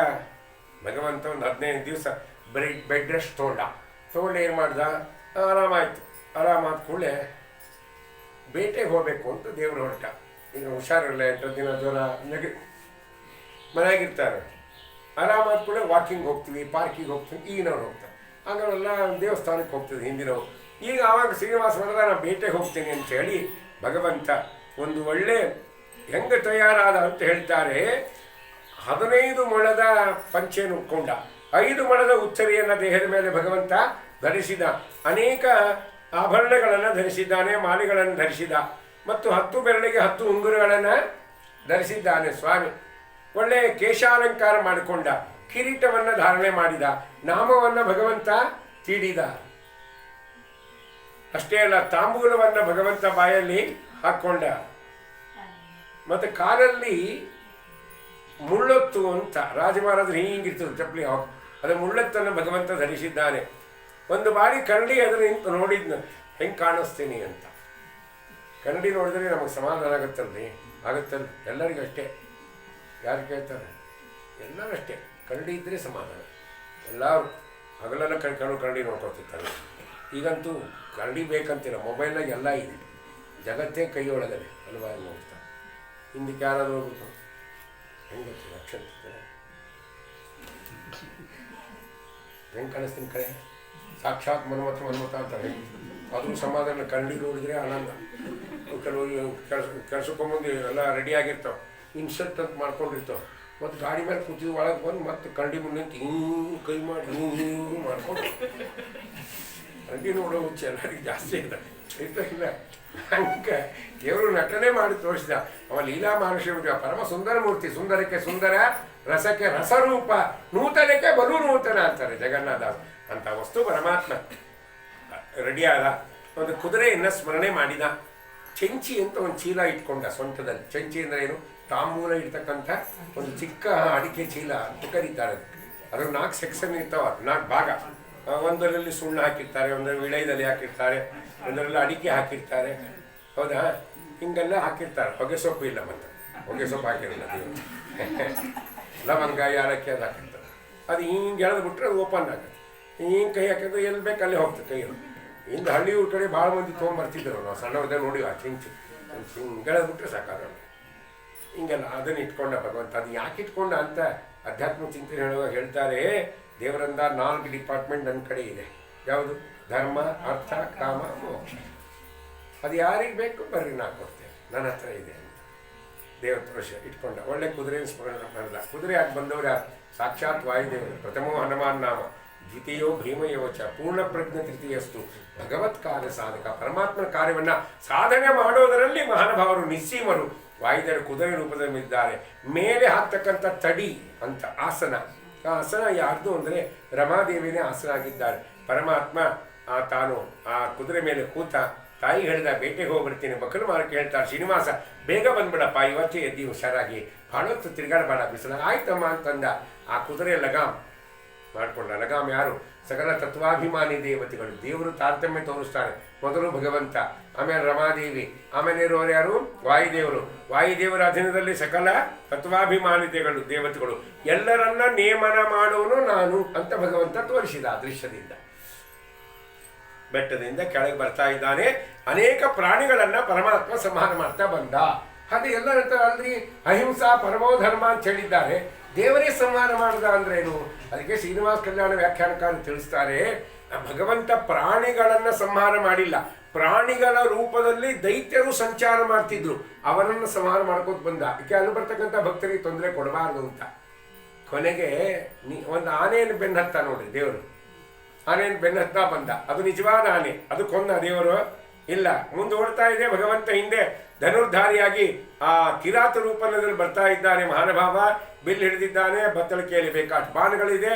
ಭಗವಂತ ಒಂದು 15 ದಿವಸ ಬೆಡ್ ರೆಸ್ಟ್ ತೊಗೊಂಡು ಏನು ಮಾಡ್ದ? ಆರಾಮಾಯಿತು. ಆರಾಮಾದ ಕೂಡಲೇ ಬೇಟೆಗೆ ಹೋಗಬೇಕು ಅಂತ ದೇವರು ಹೊರಟ. ಈಗ ಹುಷಾರಿರಲ್ಲ, 8 ದಿನ ಜ್ವರ, ಮನೆಯಾಗಿರ್ತಾರೆ. ಆರಾಮಾದ ಕೂಡ ವಾಕಿಂಗ್ ಹೋಗ್ತೀವಿ, ಪಾರ್ಕಿಗೆ ಹೋಗ್ತೀವಿ, ಈಗಿನವ್ರು ಹೋಗ್ತಾರೆ. ಆಗೆಲ್ಲ ದೇವಸ್ಥಾನಕ್ಕೆ ಹೋಗ್ತೀವಿ ಹಿಂದಿನವರು. ಈಗ ಆವಾಗ ಶ್ರೀನಿವಾಸ ವರದ ನಾನು ಬೇಟೆಗೆ ಹೋಗ್ತೀನಿ ಅಂತೇಳಿ ಭಗವಂತ ಒಂದು ಒಳ್ಳೆ ಹೆಂಗೆ ತಯಾರಾದ ಅಂತ ಹೇಳ್ತಾರೆ. 15 ಮೊಳದ ಪಂಚೆಯನ್ನು ಉಟ್ಕೊಂಡ, 5 ಮೊಳದ ಉಚ್ಚರಿಯನ್ನು ದೇಹದ ಮೇಲೆ ಭಗವಂತ ಧರಿಸಿದ, ಅನೇಕ ಆಭರಣಗಳನ್ನು ಧರಿಸಿದ್ದಾನೆ, ಮಾಲೆಗಳನ್ನು ಧರಿಸಿದ, ಮತ್ತು 10 ಬೆರಳಿಗೆ 10 ಉಂಗುರಗಳನ್ನು ಧರಿಸಿದ್ದಾನೆ ಸ್ವಾಮಿ. ಒಳ್ಳೆಯ ಕೇಶಾಲಂಕಾರ ಮಾಡಿಕೊಂಡ, ಕಿರೀಟವನ್ನು ಧಾರಣೆ ಮಾಡಿದ, ನಾಮವನ್ನು ಭಗವಂತ ತೀಡಿದ. ಅಷ್ಟೇ ಅಲ್ಲ, ತಾಂಬೂಲವನ್ನು ಭಗವಂತ ಬಾಯಲ್ಲಿ ಹಾಕ್ಕೊಂಡ. ಮತ್ತು ಕಾಲಲ್ಲಿ ಮುಳ್ಳೊತ್ತು ಅಂತ ರಾಜಮಹಾರಾಜರು ಹೀಗಿರ್ತದೆ ಚಪ್ಪಲಿ, ಅದು ಮುಳ್ಳೊತ್ತನ್ನು ಭಗವಂತ ಧರಿಸಿದ್ದಾನೆ. ಒಂದು ಬಾರಿ ಕನ್ನಡಿ ಅದರ ನಿಂತು ನೋಡಿದ್ನ, ಹೆಂಗೆ ಕಾಣಿಸ್ತೀನಿ ಅಂತ. ಕನ್ನಡಿ ನೋಡಿದ್ರೆ ನಮಗೆ ಸಮಾಧಾನ ಆಗುತ್ತಲ್ರಿ? ಆಗುತ್ತಲ್ಲ, ಎಲ್ಲರಿಗೂ ಅಷ್ಟೇ. ಯಾರು ಕೇಳ್ತಾರೆ? ಎಲ್ಲರೂ ಅಷ್ಟೇ, ಕನ್ನಡಿ ಇದ್ದರೆ ಸಮಾಧಾನ. ಎಲ್ಲರೂ ಹಗಲೆಲ್ಲ ಕನ್ನಡಿ ನೋಡ್ಕೊತಿರ್ತಾರೆ. ಈಗಂತೂ ಕನ್ನಡಿ ಬೇಕಂತಿಲ್ಲ, ಮೊಬೈಲ್ನಾಗ ಎಲ್ಲ ಇದೆ, ಜಗತ್ತೇ ಕೈಯೊಳಗದೆ ಅಲ್ವಾ ನೋಡ್ತಾರೆ. ಹಿಂದಕ್ಕೆ ಯಾರಾದರೂ ಹೋಗ್ಬಿಟ್ಟು ಹೆಂಗೆ ಅಕ್ಷರ ಹೆಂಗೆ ಕಾಣಿಸ್ತೀನಿ ಕಡೆ ಸಾಕ್ಷಾತ್ ಮನ್ಮಥ ಅಂತಾರೆ. ಅದ್ರ ಸಮಾಧಾನ ಕನ್ನಡಿ ನೋಡಿದರೆ ಆನಂದ. ಕೆಲವು ಕೆಲ್ಸಕ್ಕೊಂಬಂದು ಎಲ್ಲ ರೆಡಿಯಾಗಿರ್ತಾವೆ, ಇನ್ಸರ್ಟ್ ಅಂತ ಮಾಡ್ಕೊಂಡಿರ್ತಾವೆ. ಮತ್ತು ಗಾಡಿ ಮೇಲೆ ಕೂತಿದ್ದು ಒಳಗೆ ಬಂದು ಮತ್ತೆ ಕನ್ನಡಿ ಮುಂದೆ ನಿಂತು ಹಿಂಗೆ ಕೈ ಮಾಡಿ ಹಿಂಗೆ ಮಾಡ್ಕೊಂಡು ನಟಿ ನೋಡೋ ಹುಚ್ಚು ಎಲ್ಲರಿಗೆ ಜಾಸ್ತಿ ಇದೆ ಇಲ್ಲ ಹಂಗೆ ದೇವರು ನಟನೆ ಮಾಡಿ ತೋರಿಸಿದ. ಅವ ಲೀಲಾ ಮಹರ್ಷಿ ಪರಮ ಸುಂದರ ಮೂರ್ತಿ, ಸುಂದರಕ್ಕೆ ಸುಂದರ, ರಸಕ್ಕೆ ರಸರೂಪ, ನೂತನಕ್ಕೆ ಬಲು ನೂತನ ಅಂತಾರೆ ಜಗನ್ನಾಥ. ಅಂತ ವಸ್ತು ಪರಮಾತ್ಮ ರೆಡಿಯಾದ. ಒಂದು ಕುದುರೆಯನ್ನು ಸ್ಮರಣೆ ಮಾಡಿದ. ಚೆಂಚಿ ಅಂತ ಒಂದು ಚೀಲ ಇಟ್ಕೊಂಡ ಸೊಂಟದಲ್ಲಿ. ಚೆಂಚಿ ಅಂದರೆ ಏನು? ತಾಂಬೂಲ ಇಡ್ತಕ್ಕಂಥ ಒಂದು ಚಿಕ್ಕ ಅಡಿಕೆ ಚೀಲ ಅಂತ ಕರೀತಾರೆ. ಅದ್ರ 4 ಸೆಕ್ಷನ್ ಇರ್ತಾವ, 4 ಭಾಗ. ಒಂದರಲ್ಲಿ ಸುಣ್ಣ ಹಾಕಿರ್ತಾರೆ, ಒಂದರಲ್ಲಿ ವಿಳಯದಲ್ಲಿ ಹಾಕಿರ್ತಾರೆ, ಒಂದರಲ್ಲಿ ಅಡಿಕೆ ಹಾಕಿರ್ತಾರೆ, ಹೌದಾ? ಹಿಂಗೆಲ್ಲ ಹಾಕಿರ್ತಾರೆ. ಹೊಗೆ ಸೊಪ್ಪು ಇಲ್ಲ, ಮತ್ತೆ ಹೊಗೆ ಸೊಪ್ಪು ಹಾಕಿರಲ್ಲ ದೇವರು. ಲವಂಗ ಯಾಲಕ್ಕಿ ಅದು ಹಾಕಿರ್ತಾರೆ. ಅದು ಹಿಂಗೆ ಎಳೆದು ಬಿಟ್ರೆ ಅದು ಓಪನ್ ಆಗುತ್ತೆ. ಹಿಂಗೆ ಕೈ ಹಾಕಿದ್ರೆ ಎಲ್ಲಿ ಬೇಕು ಅಲ್ಲೇ ಹೋಗ್ತದೆ ಕೈಯಲ್ಲಿ. ಹಿಂದೆ ಹಳ್ಳಿ ಊಟ ಕಡೆ ಭಾಳ ಮಂದಿ ತೊಗೊಂಬರ್ತಿದ್ರು. ನಾವು ಸಣ್ಣವ್ರದೇ ನೋಡಿ ಆ ಚಿಂಚು ಹಿಂಗೆ ಎಳೆದು ಬಿಟ್ರೆ ಸಾಕಾಗ ಹಿಂಗೆಲ್ಲ ಅದನ್ನು ಇಟ್ಕೊಂಡ ಭಗವಂತ. ಅದು ಯಾಕೆ ಇಟ್ಕೊಂಡ ಅಂತ ಅಧ್ಯಾತ್ಮ ಚಿಂತನೆ ಹೇಳುವಾಗ ಹೇಳ್ತಾರೆ, ದೇವರಿಂದ 4 ಡಿಪಾರ್ಟ್ಮೆಂಟ್ ನನ್ನ ಕಡೆ ಇದೆ. ಯಾವುದು? ಧರ್ಮ, ಅರ್ಥ, ಕಾಮ, ಮೋಕ್ಷ. ಅದು ಯಾರಿಗೆ ಬೇಕು ಬರ್ರಿ ನಾ ಕೊಡ್ತೇನೆ, ನನ್ನ ಹತ್ರ ಇದೆ ಅಂತ ದೇವ್ರ ಪುರುಷ ಇಟ್ಕೊಂಡ. ಒಳ್ಳೆ ಕುದುರೆ ಸ್ಮರಣೆ ಮಾಡಿದ. ಕುದುರೆ ಆಗಿ ಬಂದವರು ಯಾರು? ಸಾಕ್ಷಾತ್ ವಾಯುದೇವರು. ಪ್ರಥಮೋ ಹನುಮಾನ್ ನಾಮ, ದ್ವಿತೀಯೋ ಭೀಮಯೋಚ, ಪೂರ್ಣ ಪ್ರಜ್ಞ ತೃತೀಯಸ್ತು ಭಗವತ್ ಕಾರ್ಯ ಸಾಧಕ. ಪರಮಾತ್ಮನ ಕಾರ್ಯವನ್ನು ಸಾಧನೆ ಮಾಡೋದರಲ್ಲಿ ಮಹಾನುಭಾವರು ನಿಸ್ಸೀಮರು ವಾಯುದೇವರು ಕುದುರೆ ರೂಪದಲ್ಲಿದ್ದಾರೆ. ಮೇಲೆ ಹಾಕ್ತಕ್ಕಂಥ ತಡಿ ಅಂತ ಆಸನ. ಆ ಆಸನ ಯಾರ್ದು ಅಂದರೆ ರಮಾದೇವಿನೇ ಆಸನ ಆಗಿದ್ದಾರೆ. ಪರಮಾತ್ಮ ತಾನು ಆ ಕುದುರೆ ಮೇಲೆ ಕೂತ ತಾಯಿ ಹೇಳಿದ ಬೇಟೆಗೆ ಹೋಗ್ಬಿಡ್ತೀನಿ. ಬಕಲು ಮಾರಕ್ಕೆ ಹೇಳ್ತಾರೆ, ಶ್ರೀನಿವಾಸ ಬೇಗ ಬಂದ್ಬಿಡಪ್ಪ, ಇವತ್ತೇ ಎದ್ದು ಹುಷಾರಾಗಿ, ಭಾಳ ಹೊತ್ತು ತಿರುಗಾಡಬೇಡ ಬಿಸಿಲ. ಆಯ್ತಮ್ಮ ಅಂತಂದ. ಆ ಕುದುರೆ ಲಗಾಮ್ ಮಾಡಿಕೊಂಡ. ಲಗಾಮ್ ಯಾರು? ಸಕಲ ತತ್ವಾಭಿಮಾನಿ ದೇವತೆಗಳು. ದೇವರು ತಾರತಮ್ಯ ತೋರಿಸ್ತಾರೆ. ಮೊದಲು ಭಗವಂತ, ಆಮೇಲೆ ರಮಾದೇವಿ, ಆಮೇಲೆ ಇರೋರು ಯಾರು? ವಾಯುದೇವರು. ವಾಯುದೇವರ ಅಧೀನದಲ್ಲಿ ಸಕಲ ತತ್ವಾಭಿಮಾನಿ ದೇವತೆಗಳು. ಎಲ್ಲರನ್ನ ನೇಮನ ಮಾಡುವನು ನಾನು ಅಂತ ಭಗವಂತ ತೋರಿಸಿದ. ಆ ದೃಶ್ಯದಿಂದ ಬೆಟ್ಟದಿಂದ ಕೆಳಗೆ ಬರ್ತಾ ಇದ್ದಾನೆ. ಅನೇಕ ಪ್ರಾಣಿಗಳನ್ನ ಪರಮಾತ್ಮ ಸಂಹಾರ ಮಾಡ್ತಾ ಬಂದ. ಹಾಗೆ ಎಲ್ಲರ ಅಲ್ರಿ ಅಹಿಂಸಾ ಪರಮೋ ಧರ್ಮ ಅಂತ ಹೇಳಿದ್ದಾರೆ. ದೇವರೇ ಸಂಹಾರ ಮಾಡಿದ ಅಂದ್ರೇನು? ಅದಕ್ಕೆ ಶ್ರೀನಿವಾಸ ಕಲ್ಯಾಣ ವ್ಯಾಖ್ಯಾನಕಾರ ತಿಳಿಸ್ತಾರೆ, ಭಗವಂತ ಪ್ರಾಣಿಗಳನ್ನು ಸಂಹಾರ ಮಾಡಿಲ್ಲ, ಪ್ರಾಣಿಗಳ ರೂಪದಲ್ಲಿ ದೈತ್ಯರು ಸಂಚಾರ ಮಾಡ್ತಿದ್ರು, ಅವರನ್ನು ಸಂಹಾರ ಮಾಡ್ಕೋತ ಬಂದ. ಇದಕ್ಕೆ ಅಲ್ಲಿ ಬರ್ತಕ್ಕಂಥ ಭಕ್ತರಿಗೆ ತೊಂದರೆ ಕೊಡಬಾರ್ದು ಅಂತ. ಕೊನೆಗೆ ಒಂದು ಆನೆಯನ್ನು ಬೆನ್ನು ಹತ್ತ ನೋಡ್ರಿ ದೇವರು. ಆನೆಯನ್ನು ಬೆನ್ನು ಹತ್ತಾ ಬಂದ. ಅದು ನಿಜವಾದ ಆನೆ, ಅದು ಕೊಂದ ದೇವರು ಇಲ್ಲ. ಮುಂದೆ ಓಡ್ತಾ ಇದೆ ಭಗವಂತ. ಹಿಂದೆ ಧನುರ್ಧಾರಿಯಾಗಿ ಆ ಕಿರಾತ ರೂಪದಲ್ಲಿ ಬರ್ತಾ ಇದ್ದಾನೆ ಮಹಾನುಭಾವ. ಬಿಲ್ ಹಿಡಿದಿದ್ದಾನೆ, ಬತ್ತಳಿಕೆಯಲ್ಲಿ ಬೇಕಾದ ಬಾಣಗಳಿದೆ.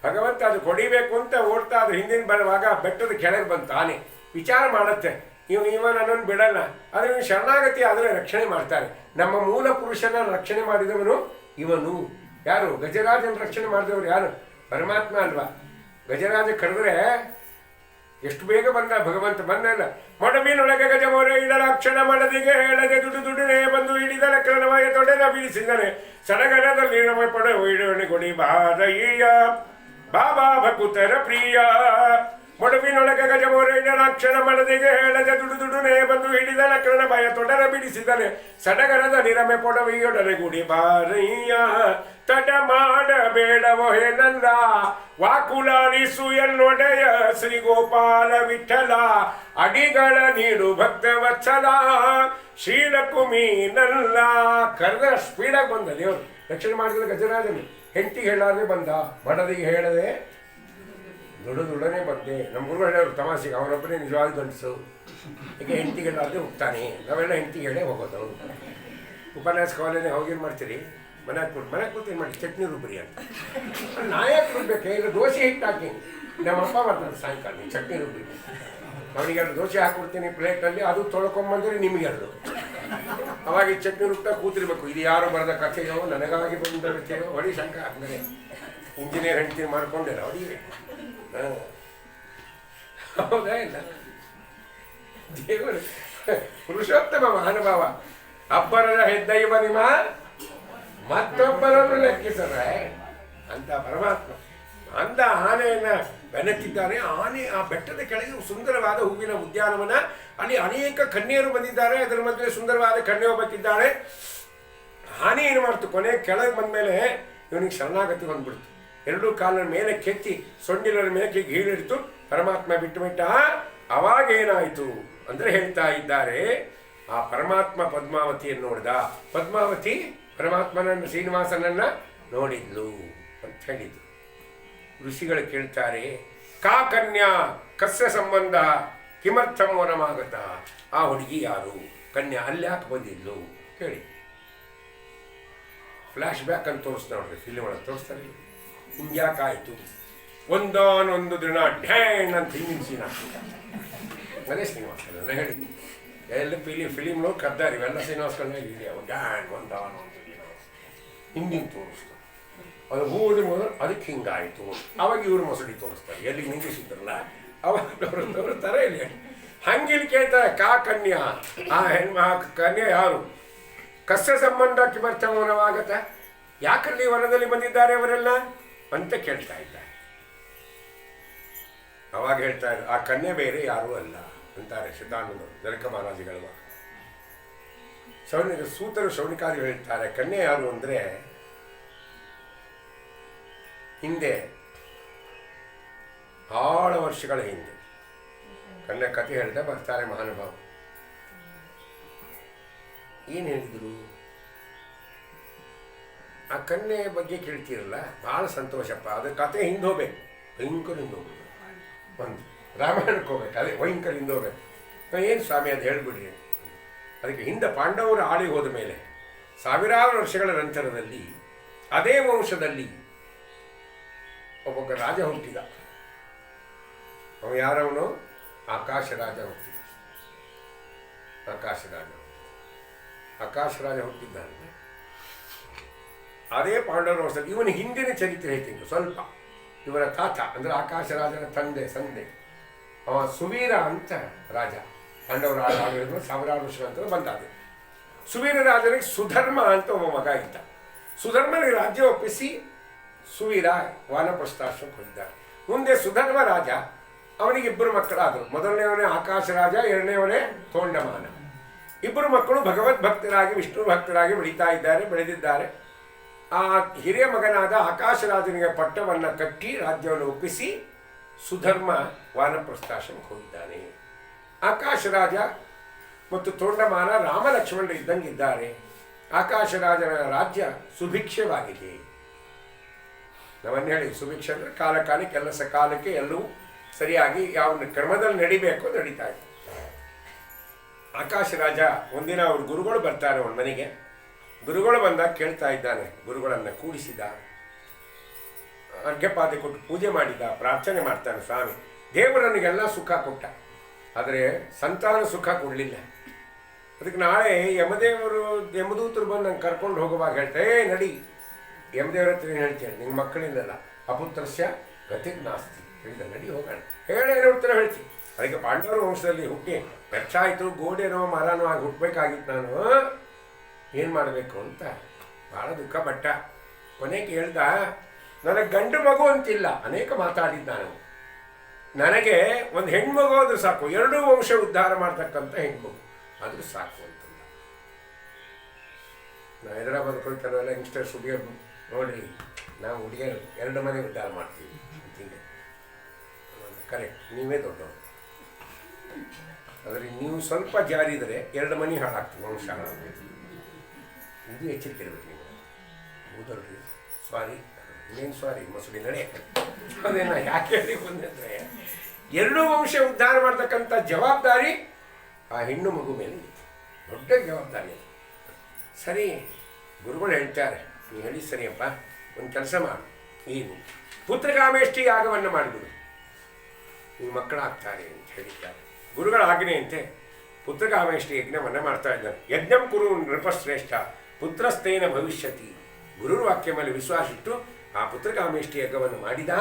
ಭಗವಂತ ಅದು ಹೊಡಿಬೇಕು ಅಂತ ಓಡ್ತಾ ಅದು ಹಿಂದಿನ ಬರುವಾಗ ಬೆಟ್ಟದ ಕೆಳಗೆ ಬಂತು ಆನೆ. ವಿಚಾರ ಮಾಡುತ್ತೆ, ಇವ ನನ್ನನ್ನು ಬಿಡಲ್ಲ, ಆದರೆ ಇವನು ಶರಣಾಗತಿ ಆದರೆ ರಕ್ಷಣೆ ಮಾಡ್ತಾರೆ. ನಮ್ಮ ಮೂಲ ಪುರುಷನ ರಕ್ಷಣೆ ಮಾಡಿದವನು ಇವನು. ಯಾರು? ಗಜರಾಜನ ರಕ್ಷಣೆ ಮಾಡಿದವರು ಯಾರು? ಪರಮಾತ್ಮ ಅಲ್ವಾ? ಗಜರಾಜ ಕರೆದ್ರೆ ಎಷ್ಟು ಬೇಗ ಬಂದ ಭಗವಂತ. ಬಂದಲ್ಲ, ಮೊಡಮಿನೊಳಗೆ ಗಜ ಮೊರೆ ಇಡಲಾಕ್ಷಣ ಮಡದಿಗೆ ಹೇಳದೆ ದುಡುನೆ ಬಂದು ಹಿಡಿದ ಲಕ್ರಣವಾಯ ತೊಡೆದ ಬೀಳಿಸಿದನೆ ಸಡಗರದಲ್ಲಿ ಪಡ ಇಡೋಣಿ ಕೊಡಿ ಬಾರಯ್ಯ ಬಾಬಾ ಭಕುತರ ಪ್ರಿಯ. ಮೊಡವಿನೊಳಗೆ ಗಜ ಮೊರೆ ಇಡಲಾಕ್ಷಣ ಮಡದಿಗೆ ಹೇಳದೆ ದುಡುನೆ ಬಂದು ಹಿಡಿದ ಲಕ್ರಣ ಭಯ ತೊಡರ ಬಿಡಿಸಿದನೆ ಸಡಗರದ ನಿರಮೆ ಪೊಡವಿಯೊಡನೆ ಗುಡಿ ಬಾರಯ್ಯ. ತಡ ಮಾಡಬೇಡವೋ ಹೇನಲ್ಲ ವಾಕುಲಾಲಿಸು ಎನ್ನೊಡೆಯ ಶ್ರೀ ಗೋಪಾಲ ವಿಠಲ. ಅಡಿಗಳ ನೀಡು ಭಕ್ತ ವತ್ಸಲ ಶೀಲಕುಮೀನಲ್ಲ. ಕರೆದ ಸ್ಪೀಡಾಗಿ ಬಂದ ದೇವರು. ರಕ್ಷಣೆ ಮಾಡಿದ ಗಜರಾಜನು. ಹೆಂಡತಿಗೆ ಹೇಳಾದ್ರೆ ಬಂದ, ಮಡದಿಗೆ ಹೇಳದೆ ದುಡನೆ ಬಂದೆ. ನಮ್ಮ ಗುರುಗಳು ಹೇಳೋರು ತಮಾಷೆಗೆ, ಅವನೊಬ್ಬನೇ ನಿಜವಾದ ಗಂಡಸು. ಈಗ ಹೆಂಡತಿಗೆ ಹೇಳಾದ್ರೆ ಹೋಗ್ತಾನೆ. ನಾವೆಲ್ಲ ಹೆಂಡತಿಗೆ ಹೇಳೇ ಹೋಗೋದು. ಉಪನ್ಯಾಸ ಕಾಲೇಜ್ ಹೋಗೇನು ಮಾಡ್ತೀರಿ? ಮನೆಗೆ ಕೂತೀನಿ ಮಾಡಿ ಚಟ್ನಿ ರುಬ್ರಿ ಅಂತ. ನಾಯಕ ರುಬ್ಬೇಕೆ? ಇಲ್ಲ ದೋಸೆ ಹಿಟ್ಟು ಹಾಕೀನಿ. ನಮ್ಮ ಅಪ್ಪ ಬರ್ತಾರೆ ಸಾಯಂಕಾಲ, ಚಟ್ನಿ ರುಬ್ರಿ. ಅವನಿಗೆರಡು ದೋಸೆ ಹಾಕ್ಬಿಡ್ತೀನಿ ಪ್ಲೇಟಲ್ಲಿ, ಅದು ತೊಳ್ಕೊಂಬಂದ್ರೆ ನಿಮಗೆರಡು. ಅವಾಗ ಈ ಚಟ್ನಿ ರುಬ್ತಾ ಕೂತಿರ್ಬೇಕು. ಇದು ಯಾರು ಬರೆದ ಕಥೆಯೋ, ನನಗಾಗಿ ಬಂದ ಕಥೆಯೋ, ಹೊಡಿ ಶಂಕ ಅಂದರೆ ಇಂಜಿನಿಯರ್ ಹೆಂಡ್ತೀನಿ ಮಾಡ್ಕೊಂಡಿರ ಹೊಡಿವೆ. ಹೌದಾ ಇಲ್ಲ? ದೇವರು ಪುರುಷೋತ್ತಮ ಮಹಾನುಭಾವ. ಅಬ್ಬರದ ಹೆದ್ದೈವ ನಿಮ್ಮ ಮತ್ತೊಬ್ಬರನ್ನು ಲೆಕ್ಕಿಸರೆ ಅಂತ ಪರಮಾತ್ಮ ಅಂದ ಆನೆಯನ್ನ ಬೆನ್ನತ್ತಿದ್ದಾನೆ. ಆನೆ ಆ ಬೆಟ್ಟದ ಕೆಳಗೆ ಸುಂದರವಾದ ಹೂವಿನ ಉದ್ಯಾನವನ. ಅಲ್ಲಿ ಅನೇಕ ಕನ್ಯೆಯರು ಬಂದಿದ್ದಾರೆ. ಅದರ ಮಧ್ಯೆ ಸುಂದರವಾದ ಕನ್ಯೆ ಒಬ್ಬಕ್ಕಿದ್ದಾಳೆ. ಆನೆ ಏನು ಮಾಡ್ತು, ಕೊನೆ ಕೆಳಗೆ ಬಂದ ಮೇಲೆ ಇವನಿಗೆ ಶರಣಾಗತಿ ಬಂದ್ಬಿಡ್ತು. ಎರಡೂ ಕಾಲನ ಮೇಲೆ ಕೆತ್ತಿ ಸೊಂಡಿಲರ ಮೇಲೆ ಗೀಳಿಡ್ತು. ಪರಮಾತ್ಮ ಬಿಟ್ಟು ಬಿಟ್ಟ. ಅವಾಗೇನಾಯಿತು ಅಂದರೆ ಹೇಳ್ತಾ ಇದ್ದಾರೆ, ಆ ಪರಮಾತ್ಮ ಪದ್ಮಾವತಿಯನ್ನು ನೋಡಿದ. ಪದ್ಮಾವತಿ ಪರಮಾತ್ಮನನ್ನು ಶ್ರೀನಿವಾಸನನ್ನು ನೋಡಿದ್ಲು ಅಂತ ಹೇಳಿದ್ರು. ಋಷಿಗಳು ಕೇಳ್ತಾರೆ, ಕಾ ಕನ್ಯಾ ಕಸ್ಯ ಸಂಬಂಧ ಕಿಮರ್ಥಂ ವನಮಾಗತ. ಆ ಹುಡುಗಿ ಯಾರು, ಕನ್ಯಾ ಅಲ್ಲಿ ಯಾಕೆ ಬಂದಿದ್ಲು ಕೇಳಿ. ಫ್ಲ್ಯಾಶ್ ಬ್ಯಾಕ್ ಅಂತ ತೋರಿಸ್ತಾ ನೋಡ್ರಿ, ಫಿಲ್ಮ್ ಒಳಗೆ ತೋರಿಸ್ತಾರೆ. ಹಿಂಗ್ಯಾಕಾಯಿತು, ಒಂದಾನೊಂದು ದಿನ ಡ್ಯಾನ್ ಅಂತ ಹಿಂದಿನ ಸೀನ್ ಆಗ್ತದೆ. ಅದೇ ಶ್ರೀನಿವಾಸನ ಹೇಳಿ ಎಲ್ಲ ಫಿಲಿಮ್ನೂ ಕದ್ದಾರ ಇವೆಲ್ಲ ಶ್ರೀನಿವಾಸಗಳನ್ನ ಇದೆಯಾ ಡ್ಯಾನ್ ಒಂದಾನೊಂದು ದಿನ ಹಿಂದಿನ ತೋರಿಸ್ತಾರೆ. ಅದು ಹೋದ ಮೊದಲು ಅದಕ್ಕೆ ಹಿಂಗಾಯಿತು. ಅವಾಗ ಇವರು ಮೊಸಡಿ ತೋರಿಸ್ತಾರೆ, ಎಲ್ಲಿ ನಿಂದಿಸಿದ್ರಲ್ಲ ಅವಾಗ ಥರ ಇಲ್ಲಿ ಹಂಗಿಲ್ಲಿ ಕೇಳ್ತಾರೆ. ಕಾ ಕನ್ಯಾ, ಆ ಕನ್ಯಾ ಯಾರು, ಕಸ್ಯ ಸಂಬಂಧ ಕಿಮರ್ಥಮನವಾಗತ್ತ, ಯಾಕಲ್ಲಿ ವನದಲ್ಲಿ ಬಂದಿದ್ದಾರೆ ಅವರೆಲ್ಲ ಅಂತ ಕೇಳ್ತಾ ಇದ್ದಾರೆ. ಅವಾಗ ಹೇಳ್ತಾ ಇದ್ದಾರೆ ಆ ಕನ್ಯೆ ಬೇರೆ ಯಾರೂ ಅಲ್ಲ ಅಂತಾರೆ ಸಿದ್ಧಾನಂದರು, ಜನಕ ಮಹಾರಾಜಿಗಳ ಸೂತರು ಶೌನಿಕಾದಿಗಳು ಹೇಳ್ತಾರೆ. ಕನ್ಯೆ ಯಾರು ಅಂದರೆ ಹಿಂದೆ ಬಹಳ ವರ್ಷಗಳ ಹಿಂದೆ ಕನ್ಯೆ ಕಥೆ ಹೇಳ್ದೆ ಬರ್ತಾರೆ ಮಹಾನುಭಾವ. ಏನು ಹೇಳಿದರು, ಆ ಕನ್ಯೆ ಬಗ್ಗೆ ಕೇಳ್ತೀರಲ್ಲ ಭಾಳ ಸಂತೋಷಪ್ಪ, ಅದ್ರ ಕತೆ ಹಿಂದೆ ಹೋಗ್ಬೇಕು, ಭಯಂಕರ ಹಿಂದೆ ಹೋಗ್ಬೇಕು, ಒಂದು ರಾಮಾಯಣಕ್ಕೆ ಹೋಗ್ಬೇಕು, ಅದೇ ಭಯಂಕರ ಹಿಂದೆ ಹೋಗ್ಬೇಕು. ಏನು ಸ್ವಾಮಿ ಅದು ಹೇಳ್ಬಿಡ್ರಿ. ಅದಕ್ಕೆ ಹಿಂದೆ ಪಾಂಡವರು ಆಳಿ ಹೋದ ಮೇಲೆ ಸಾವಿರಾರು ವರ್ಷಗಳ ನಂತರದಲ್ಲಿ ಅದೇ ವಂಶದಲ್ಲಿ ಒಬ್ಬೊಬ್ಬ ರಾಜ ಹುಟ್ಟಿದ. ಅವ ಯಾರವನು, ಆಕಾಶ ರಾಜ ಹುಟ್ಟಿದ. ಆಕಾಶ ರಾಜ ಹುಟ್ಟಿದ್ದಾನೆ. ಅದೇ ಪಾಂಡವರ ವಂಶದಲ್ಲಿ ಇವನ ಹಿಂದಿನ ಚರಿತ್ರೆ ಹೇಳ್ತೀನಿ ಸ್ವಲ್ಪ. ಇವರ ತಾತ ಅಂದರೆ ಆಕಾಶ ರಾಜನ ಸಂದೆ ಅವ ಸುವೀರ ಅಂತ ರಾಜ. ಪಾಂಡವರ ಆಗಿರೋದು ಸಾವಿರಾರು ವರ್ಷ ನಂತರ ಬಂದಾದ. ಸುವೀರ ರಾಜನಿಗೆ ಸುಧರ್ಮ ಅಂತ ಒಬ್ಬ ಮಗ ಇದ್ದ. ಸುಧರ್ಮನಿಗೆ ರಾಜ್ಯ ಒಪ್ಪಿಸಿ ಸುವೀರ ವಾನಪ್ರಸ್ಥಾಶ್ರಮಕ್ಕೆ ಹೋಗಿದ್ದಾರೆ. ಮುಂದೆ ಸುಧರ್ಮ ರಾಜ, ಅವನಿಗೆ ಇಬ್ಬರು ಮಕ್ಕಳಾದರು. ಮೊದಲನೇವನೇ ಆಕಾಶ ರಾಜ, ಎರಡನೇವನೇ ತೋಂಡಮಾನ. ಇಬ್ಬರು ಮಕ್ಕಳು ಭಗವದ್ ಭಕ್ತರಾಗಿ ವಿಷ್ಣು ಭಕ್ತರಾಗಿ ಬೆಳೆದಿದ್ದಾರೆ. ಆ ಹಿರಿಯ ಮಗನಾದ ಆಕಾಶ ರಾಜನಿಗೆ ಪಟ್ಟವನ್ನು ಕಟ್ಟಿ ರಾಜ್ಯವನ್ನು ಒಪ್ಪಿಸಿ ಸುಧರ್ಮ ವಾನಪ್ರಸ್ಥಾಶ್ರಮಕ್ಕೆ ಹೋಗಿದ್ದಾನೆ. ಆಕಾಶ ರಾಜ ಮತ್ತು ತೋಂಡಮಾನ ರಾಮ ಲಕ್ಷ್ಮಣರು ಇದ್ದಂಗಿದ್ದಾರೆ. ಆಕಾಶ ರಾಜನ ರಾಜ್ಯ ಸುಭಿಕ್ಷವಾಗಿದೆ. ನಾವನ್ನ ಹೇಳಿ ಸುಭಿಕ್ಷ ಅಂದರೆ ಕಾಲಕ್ಕೆ ಕೆಲಸ ಕಾಲಕ್ಕೆ ಎಲ್ಲವೂ ಸರಿಯಾಗಿ ಯಾವ ಕ್ರಮದಲ್ಲಿ ನಡಿಬೇಕು ನಡೀತಾ ಇದೆ. ಆಕಾಶ ರಾಜ ಒಂದಿನ ಅವ್ರ ಗುರುಗಳು ಬರ್ತಾರೆ ಅವನ ಮನೆಗೆ. ಗುರುಗಳು ಬಂದಾಗ ಕೇಳ್ತಾ ಇದ್ದಾನೆ, ಗುರುಗಳನ್ನು ಕೂಡಿಸಿದ, ಅರ್ಘ್ಯಪಾದೆ ಕೊಟ್ಟು ಪೂಜೆ ಮಾಡಿದ, ಪ್ರಾರ್ಥನೆ ಮಾಡ್ತಾನೆ. ಸ್ವಾಮಿ ದೇವರು ನನಗೆಲ್ಲ ಸುಖ ಕೊಟ್ಟ, ಆದರೆ ಸಂತಾನ ಸುಖ ಕೊಡಲಿಲ್ಲ. ಅದಕ್ಕೆ ನಾಳೆ ಯಮದೂತರು ಬಂದು ನಂಗೆ ಕರ್ಕೊಂಡು ಹೋಗುವಾಗ ಹೇಳ್ತಾ ನಡಿ ಯಮದೇವ್ರ ಹತ್ರ ಏನು ಹೇಳ್ತೇನೆ, ನಿನ್ನ ಮಕ್ಕಳಿಲ್ಲಲ್ಲ ಅಪುತ್ರಸ್ಯ ಗತಿಗೆ ನಾಸ್ತಿ ಹೇಳಿದ, ನಡಿ ಹೋಗೋಣ ಹೇಳೇನೋ ಉತ್ತರ ಹೇಳ್ತೀನಿ. ಅದಕ್ಕೆ ಪಾಂಡವರ ವಂಶದಲ್ಲಿ ಹುಟ್ಟಿ ಖರ್ಚಾಯಿತು, ಗೋಡೆನೋ ಮರನೋ ಆಗಿ ಹುಟ್ಟಬೇಕಾಗಿತ್ತು. ನಾನು ಏನು ಮಾಡಬೇಕು ಅಂತ ಭಾಳ ದುಃಖ ಪಟ್ಟ. ಕೊನೆಗೆ ಹೇಳ್ದ, ನನಗೆ ಗಂಡು ಮಗು ಅಂತಿಲ್ಲ, ಅನೇಕ ಮಾತಾಡಿದ್ದ ನಾನು, ನನಗೆ ಒಂದು ಹೆಣ್ಮಗು ಆದರೂ ಸಾಕು, ಎರಡೂ ವಂಶ ಉದ್ಧಾರ ಮಾಡ್ತಕ್ಕಂಥ ಹೆಣ್ಮಗು ಆದರೂ ಸಾಕು ಅಂತಂದ. ನಾವು ಹೈದರಾಬಾದ್ ಕೆಲವೆಲ್ಲ ಯಂಗ್ಸ್ಟರ್ಸ್ ಹುಡುಗಿಯರು ನೋಡ್ರಿ, ನಾವು ಹುಡುಗಿಯರು ಎರಡು ಮನೆ ಉದ್ಧಾರ ಮಾಡ್ತೀವಿ ಅಂತಿಂಗೆ. ಕರೆಕ್ಟ್, ನೀವೇ ದೊಡ್ಡವರು. ಆದರೆ ನೀವು ಸ್ವಲ್ಪ ಜಾರಿದರೆ ಎರಡು ಮನೆ ಹಾಳಾಗ್ತೀವಿ, ವಂಶ ಹಾಳಾಗ್ತೀವಿ. ಇದು ಎಚ್ಚರಿಕೆ ಇರಬೇಕು ನೀವು. ಹೌದಲ್ರಿ, ಸಾರಿ ಇನ್ನೇನು ಸಾರಿ ಮಸೂಡಿ ನಡೆ. ಅದೇನ ಯಾಕೆ ಹೇಳಿ ಬಂದರೆ ಎರಡೂ ವಂಶ ಉದ್ಧಾರ ಮಾಡ್ತಕ್ಕಂಥ ಜವಾಬ್ದಾರಿ ಆ ಹೆಣ್ಣು ಮಗು ಮೇಲೆ ದೊಡ್ಡ ಜವಾಬ್ದಾರಿ. ಸರಿ, ಗುರುಗಳು ಹೇಳ್ತಾರೆ, ನೀವು ಹೇಳಿ ಸರಿಯಪ್ಪ, ಒಂದು ಕೆಲಸ ಮಾಡು, ಏನು ಪುತ್ರಕಾಮೇಷ್ಟಿ ಯಾಗವನ್ನು ಮಾಡಿಬಿಡು, ನಿಮ್ಮ ಮಕ್ಕಳಾಗ್ತಾರೆ ಅಂತ ಹೇಳಿದ್ದಾರೆ. ಗುರುಗಳ ಆಜ್ಞೆಯಂತೆ ಪುತ್ರಕಾಮೇಷ್ಟಿ ಯಜ್ಞವನ್ನು ಮಾಡ್ತಾ ಇದ್ದಾರೆ. ಯಜ್ಞಂ ಕುರು ನೃಪಶ್ರೇಷ್ಠ ಪುತ್ರಸ್ಥೇನ ಭವಿಷ್ಯತಿ. ಗುರುರ ವಾಕ್ಯ ಮೇಲೆ ವಿಶ್ವಾಸ ಇಟ್ಟು ಆ ಪುತ್ರಕಾಮೇಷ್ಟಿ ಯಜ್ಞವನ್ನು ಮಾಡಿದ.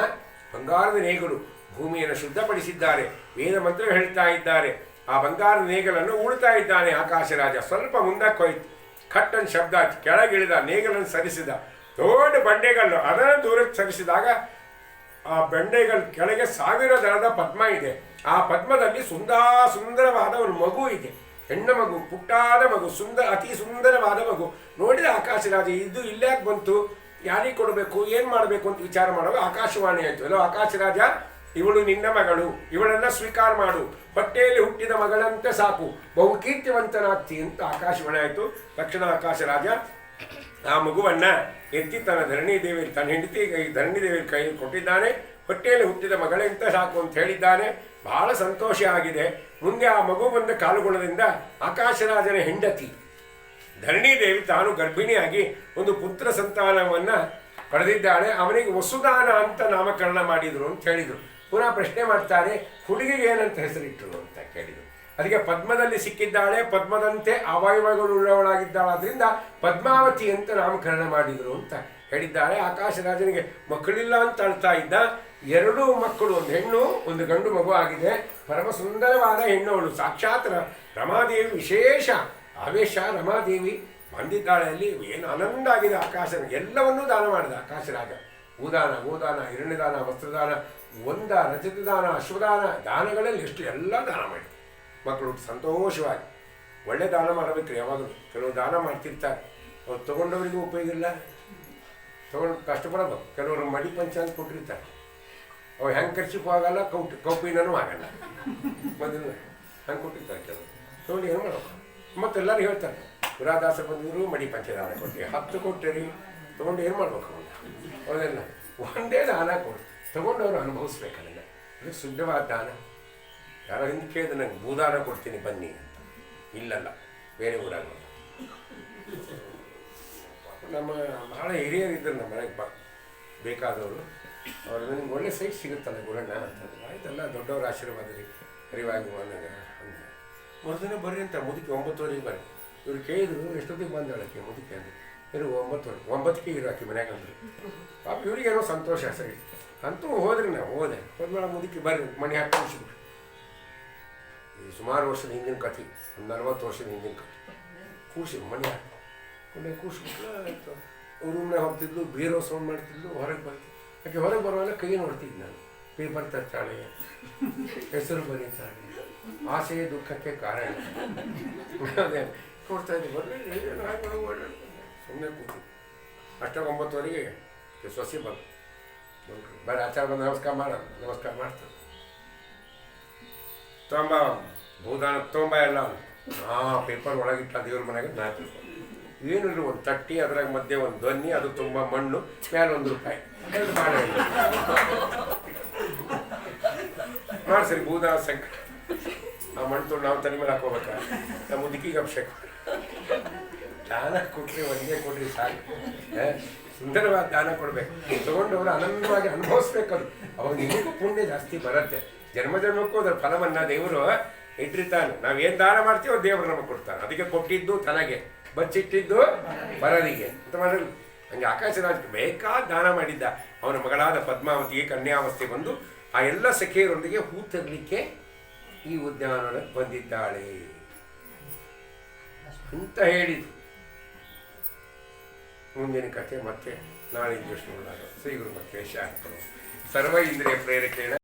ಬಂಗಾರದ ನೇಗಳು ಭೂಮಿಯನ್ನು ಶುದ್ಧಪಡಿಸಿದ್ದಾರೆ, ವೇದ ಮಂತ್ರ ಹೇಳ್ತಾ ಇದ್ದಾರೆ. ಆ ಬಂಗಾರದ ನೇಗಲನ್ನು ಉಳ್ತಾ ಇದ್ದಾನೆ ಆಕಾಶ ರಾಜ. ಸ್ವಲ್ಪ ಮುಂದಕ್ಕೆ ಹೋಯ್ತು, ಖಟ್ಟನ್ ಶಬ್ದ ಕೆಳಗಿಳಿದ, ನೇಗಲನ್ನು ಸರಿಸಿದ. ದೊಡ್ಡ ಬಂಡೆಗಲ್ಲು ಅದನ್ನು ದೂರಕ್ಕೆ ಸರಿಸಿದಾಗ ಆ ಬಂಡೆಗಳ ಕೆಳಗೆ 1000 ದಳದ ಪದ್ಮ ಇದೆ. ಆ ಪದ್ಮದಲ್ಲಿ ಸುಂದರವಾದ ಒಂದು ಮಗು ಇದೆ, ಹೆಣ್ಣು ಮಗು, ಪುಟ್ಟಾದ ಮಗು, ಅತಿ ಸುಂದರವಾದ ಮಗು. ನೋಡಿದ ಆಕಾಶ ರಾಜ, ಇದು ಇಲ್ಲಾಕೆ ಬಂತು, ಯಾರಿಗೆ ಕೊಡಬೇಕು, ಏನು ಮಾಡಬೇಕು ಅಂತ ವಿಚಾರ ಮಾಡುವಾಗ ಆಕಾಶವಾಣಿ ಆಯಿತು. ಎಲ್ಲೋ ಆಕಾಶ ರಾಜ, ಇವಳು ನಿನ್ನ ಮಗಳು, ಇವಳನ್ನು ಸ್ವೀಕಾರ ಮಾಡು, ಹೊಟ್ಟೆಯಲ್ಲಿ ಹುಟ್ಟಿದ ಮಗಳಂತೆ ಸಾಕು, ಬಹುಕೀರ್ತಿವಂತನಾಗ್ತಿ ಅಂತ ಆಕಾಶವಾಣಿ ಆಯಿತು. ತಕ್ಷಣ ಆಕಾಶ ರಾಜ ಆ ಮಗುವನ್ನು ಎತ್ತಿ ತನ್ನ ಧರಣಿದೇವಿ, ತನ್ನ ಹೆಂಡತಿ ಧರಣಿದೇವಿ ಕೈಯಲ್ಲಿ ಕೊಟ್ಟಿದ್ದಾನೆ. ಹೊಟ್ಟೆಯಲ್ಲಿ ಹುಟ್ಟಿದ ಮಗಳೇ ಅಂತ ಸಾಕು ಅಂತ ಹೇಳಿದ್ದಾನೆ. ಬಹಳ ಸಂತೋಷ ಆಗಿದೆ. ಮುಂದೆ ಆ ಮಗು ಬಂದ ಕಾಲುಗುಣದಿಂದ ಆಕಾಶರಾಜನ ಹೆಂಡತಿ ಧರಣಿದೇವಿ ತಾನು ಗರ್ಭಿಣಿಯಾಗಿ ಒಂದು ಪುತ್ರ ಸಂತಾನವನ್ನು ಪಡೆದಿದ್ದಾಳೆ. ಅವನಿಗೆ ವಸುದಾನ ಅಂತ ನಾಮಕರಣ ಮಾಡಿದರು ಅಂತ ಹೇಳಿದರು. ಪುನಃ ಪ್ರಶ್ನೆ ಮಾಡ್ತಾರೆ, ಹುಡುಗಿಗೆ ಏನಂತ ಹೆಸರಿಟ್ಟರು ಅಂತ ಕೇಳಿದರು. ಅದಕ್ಕೆ ಪದ್ಮದಲ್ಲಿ ಸಿಕ್ಕಿದ್ದಾಳೆ, ಪದ್ಮದಂತೆ ಅವಯವಗಳುಳ್ಳವಳಾಗಿದ್ದಾಳಾದ್ರಿಂದ ಪದ್ಮಾವತಿ ಅಂತ ನಾಮಕರಣ ಮಾಡಿದರು ಅಂತ ಹೇಳಿದ್ದಾರೆ. ಆಕಾಶರಾಜನಿಗೆ ಮಕ್ಕಳಿಲ್ಲ ಅಂತ ಅಳ್ತಾ ಇದ್ದ. 2 ಮಕ್ಕಳು, ಒಂದು ಹೆಣ್ಣು ಒಂದು ಗಂಡು ಮಗು ಆಗಿದೆ. ಪರಮ ಸುಂದರವಾದ ಹೆಣ್ಣು ಅವಳು. ಸಾಕ್ಷಾತ್ ರಮಾದೇವಿ ವಿಶೇಷ ಆವೇಶ. ರಮಾದೇವಿ ಬಂದಿದ್ದಾಳೆ. ಅಲ್ಲಿ ಏನು ಆನಂದ ಆಗಿದೆ. ಆಕಾಶನ ಎಲ್ಲವನ್ನೂ ದಾನ ಮಾಡಿದ ಆಕಾಶರಾಜ. ಭೂದಾನ, ಗೋದಾನ, ಹಿರಣ್ಯದಾನ, ವಸ್ತ್ರದಾನ, ಒಂದ ರಜತದಾನ, ಅಶ್ವದಾನ, ದಾನಗಳಲ್ಲಿ ಎಷ್ಟು ಎಲ್ಲ ದಾನ ಮಾಡಿ ಮಕ್ಕಳು ಸಂತೋಷವಾಗಿ ಒಳ್ಳೆ ದಾನ ಮಾಡಬೇಕ್ರಿ. ಯಾವಾಗಲೂ ಕೆಲವು ದಾನ ಮಾಡ್ತಿರ್ತಾರೆ, ಅವ್ರು ತೊಗೊಂಡವರಿಗೂ ಉಪಯೋಗ ಇಲ್ಲ, ತೊಗೊಂಡು ಕಷ್ಟಪಡೋದು. ಕೆಲವರು ಮಡಿ ಪಂಚ ಅಂತ ಕೊಟ್ಟಿರ್ತಾರೆ, ಅವು ಹೆಂಗೆ ಖರ್ಚಿಗೂ ಆಗಲ್ಲ, ಕೌಪಿನೂ ಆಗಲ್ಲ. ಮೊದಲು ಹಂಗೆ ಕೊಟ್ಟಿರ್ತಾರೆ ಕೆಲವರು. ತೊಗೊಂಡು ಏನು ಮಾಡೋದು? ಮತ್ತೆಲ್ಲರೂ ಹೇಳ್ತಾರೆ, ಪುರಾದಾಸ ಬಂದಿದ್ರು ಮಡಿ ಪಂಚದಾನ ಕೊಟ್ಟಿರಿ, 10 ಕೊಟ್ಟಿರಿ, ತೊಗೊಂಡು ಏನು ಮಾಡ್ಬೇಕು ಅಂತ. ಹೌದಲ್ಲ, ಒಂದೇ ದಾನ ಕೊಡಿ, ತೊಗೊಂಡವರು ಅನುಭವಿಸ್ಬೇಕಲ್ಲ. ಅದು ಶುದ್ಧವಾದ ದಾನ. ಯಾರೋ ಹಿಂದೆ ಕೇಳಿದ್ರೆ ನಂಗೆ ಭೂದಾನ ಕೊಡ್ತೀನಿ ಬನ್ನಿ ಅಂತ. ಇಲ್ಲಲ್ಲ, ಬೇರೆ ಊರಾಗ ನಮ್ಮ ಬಹಳ ಹಿರಿಯರಿದ್ದರು ನಮ್ಮ ಮನೆಗೆ ಬೇಕಾದವರು. ಅವ್ರು ನನಗೆ ಒಳ್ಳೆ ಸೈಟ್ ಸಿಗುತ್ತಲ್ಲ ಗುರಣ್ಣ ಅಂತಂದ್ರೆ, ಆಯ್ತಲ್ಲ ದೊಡ್ಡವ್ರ ಆಶೀರ್ವಾದರಿ ಅರಿವಾಗಿ ನನಗೆ ಅಂದ. ಮರುದಿನ ಬರ್ರಿ ಅಂತ ಮುದುಕಿ 9:30 ಬರ್ರಿ. ಇವ್ರು ಕೇಳಿದ್ರು ಎಷ್ಟೊತ್ತಿಗೆ ಬಂದಾಳಕ್ಕೆ ಮುದುಕಿ ಅಂದರೆ, ಇವರು 9:09ಕ್ಕೆ ಇರಾಕಿ ಮನ್ಯಾಗ ಅಂದರು. ಪಾಪ ಇವ್ರಿಗೇನೋ ಸಂತೋಷ ಸರಿ ಅಂತೂ ಹೋದ್ರಿ. ನಾವು ಹೋದ್ಮೇಲೆ ಮುದುಕಿ ಬರ್ರಿ ಮನೆ ಹಾಕಿ ಕೂರಿಸ್ಬಿಟ್ರು. ಈ ಸುಮಾರು ವರ್ಷದ ಹಿಂದಿನ ಕಥೆ, ಒಂದು 40 ವರ್ಷದ ಹಿಂದಿನ ಕಥೆ. ಕೂರಿಸಿ ಮನೆ ಹಾಕಿ ಕೂರಿಸ್ಬಿಟ್ಲು. ಆಯಿತು, ರೂಮ್ನಾಗ ಹೋಗ್ತಿದ್ಲು, ಬೀರೋ ಸೌಂಡ್ ಮಾಡ್ತಿದ್ಲು, ಹೊರಗೆ ಬರ್ತಿದ್ಲು. ಯಾಕೆ ಹೊರಗೆ ಬರುವಾಗ ಕೈ ನೋಡ್ತಿದ್ದೆ ನಾನು. ಪೇಪರ್ ತರ್ತಾಳೆ, ಹೆಸರು ಬರೀತಾಳೆ, ಆಸೆ ದುಃಖಕ್ಕೆ ಕಾರಣ ಅದೇ ಕೊಡ್ತಾ ಇದ್ದೆ. ಬರ್ರಿ ಸುಮ್ಮನೆ ಕೂತು ಅಷ್ಟಾಗ 9:00ವರೆಗೆ ಸೊಸೆ ಬಂದು ಬರೀ ಆಚಾರ ಬಂದು ನಮಸ್ಕಾರ ಮಾಡ್ತಾರೆ. ತೊಂಬ ಭೂದಾನ ತೊಂಬ ಎಲ್ಲ ಪೇಪರ್ ಒಳಗಿಟ್ಟ ದೇವ್ರ ಮನೆಯಾಗ ನಾಲ್ಕು ಏನಿಲ್ಲ, ಒಂದು ತಟ್ಟಿ, ಅದ್ರಾಗ ಮಧ್ಯೆ ಒಂದು ಧ್ವನಿ, ಅದು ತುಂಬ ಮಣ್ಣು, ಮೇಲೆ ₹1 2 ಬಾಳೆ ಮಾಡಿಸ್ರಿ ಭೂದಾನ ಸಂಕಟ. ಆ ಮಣ್ಣು ತೊಗೊಂಡು ನಾವು ತಲೆ ಮೇಲೆ ಹಾಕೋಬೇಕಾ? ನಮ್ಮ ಮುದುಕಿಗೆ ಅಭಿಷೇಕ ದಾನ ಕೊಟ್ರಿ, ಒಂದೇ ಕೊಡ್ರಿ ಸಾಕು. ಸುಂದರವಾದ ದಾನ ಕೊಡ್ಬೇಕು. ತೊಗೊಂಡವರು ಆನಂದವಾಗಿ ಅನುಭವಿಸ್ಬೇಕದು. ಅವಾಗ ನಿಮಗೂ ಪುಣ್ಯ ಜಾಸ್ತಿ ಬರುತ್ತೆ. ಜನ್ಮ ಜನ್ಮಕ್ಕೂ ಅದರ ಫಲವನ್ನು ದೇವರು ಇಟ್ಟಿರ್ತಾನೆ. ನಾವೇನು ದಾನ ಮಾಡ್ತೀವೋ ದೇವರು ನಮಗೆ ಕೊಡ್ತಾನೆ. ಅದಕ್ಕೆ ಕೊಟ್ಟಿದ್ದು ತನಗೆ, ಬಚ್ಚಿಟ್ಟಿದ್ದು ಬರಲಿಗೆ ಅಂತ ಮಾಡಲು. ಹಂಗೆ ಆಕಾಶರಾಜ್ ಬೇಕಾದ ದಾನ ಮಾಡಿದ್ದ. ಅವನ ಮಗಳಾದ ಪದ್ಮಾವತಿಗೆ ಕನ್ಯಾವಸ್ಥೆ ಬಂದು ಆ ಎಲ್ಲ ಸಖಿಯರೊಂದಿಗೆ ಹೂ ತರಲಿಕ್ಕೆ ಈ ಉದ್ಯಾನವನಕ್ಕೆ ಬಂದಿದ್ದಾಳೆ ಅಂತ ಹೇಳಿದ್ರು. ಮುಂದಿನ ಕಥೆ ಮತ್ತೆ ನಾಳೆ ಇಂದ್ರಶ್ವರ ಶ್ರೀ ಗುರು ಮಕ್ಕಳೇಶ ಸರ್ವ ಇಂದ್ರಿಯ ಪ್ರೇರಕೇಣ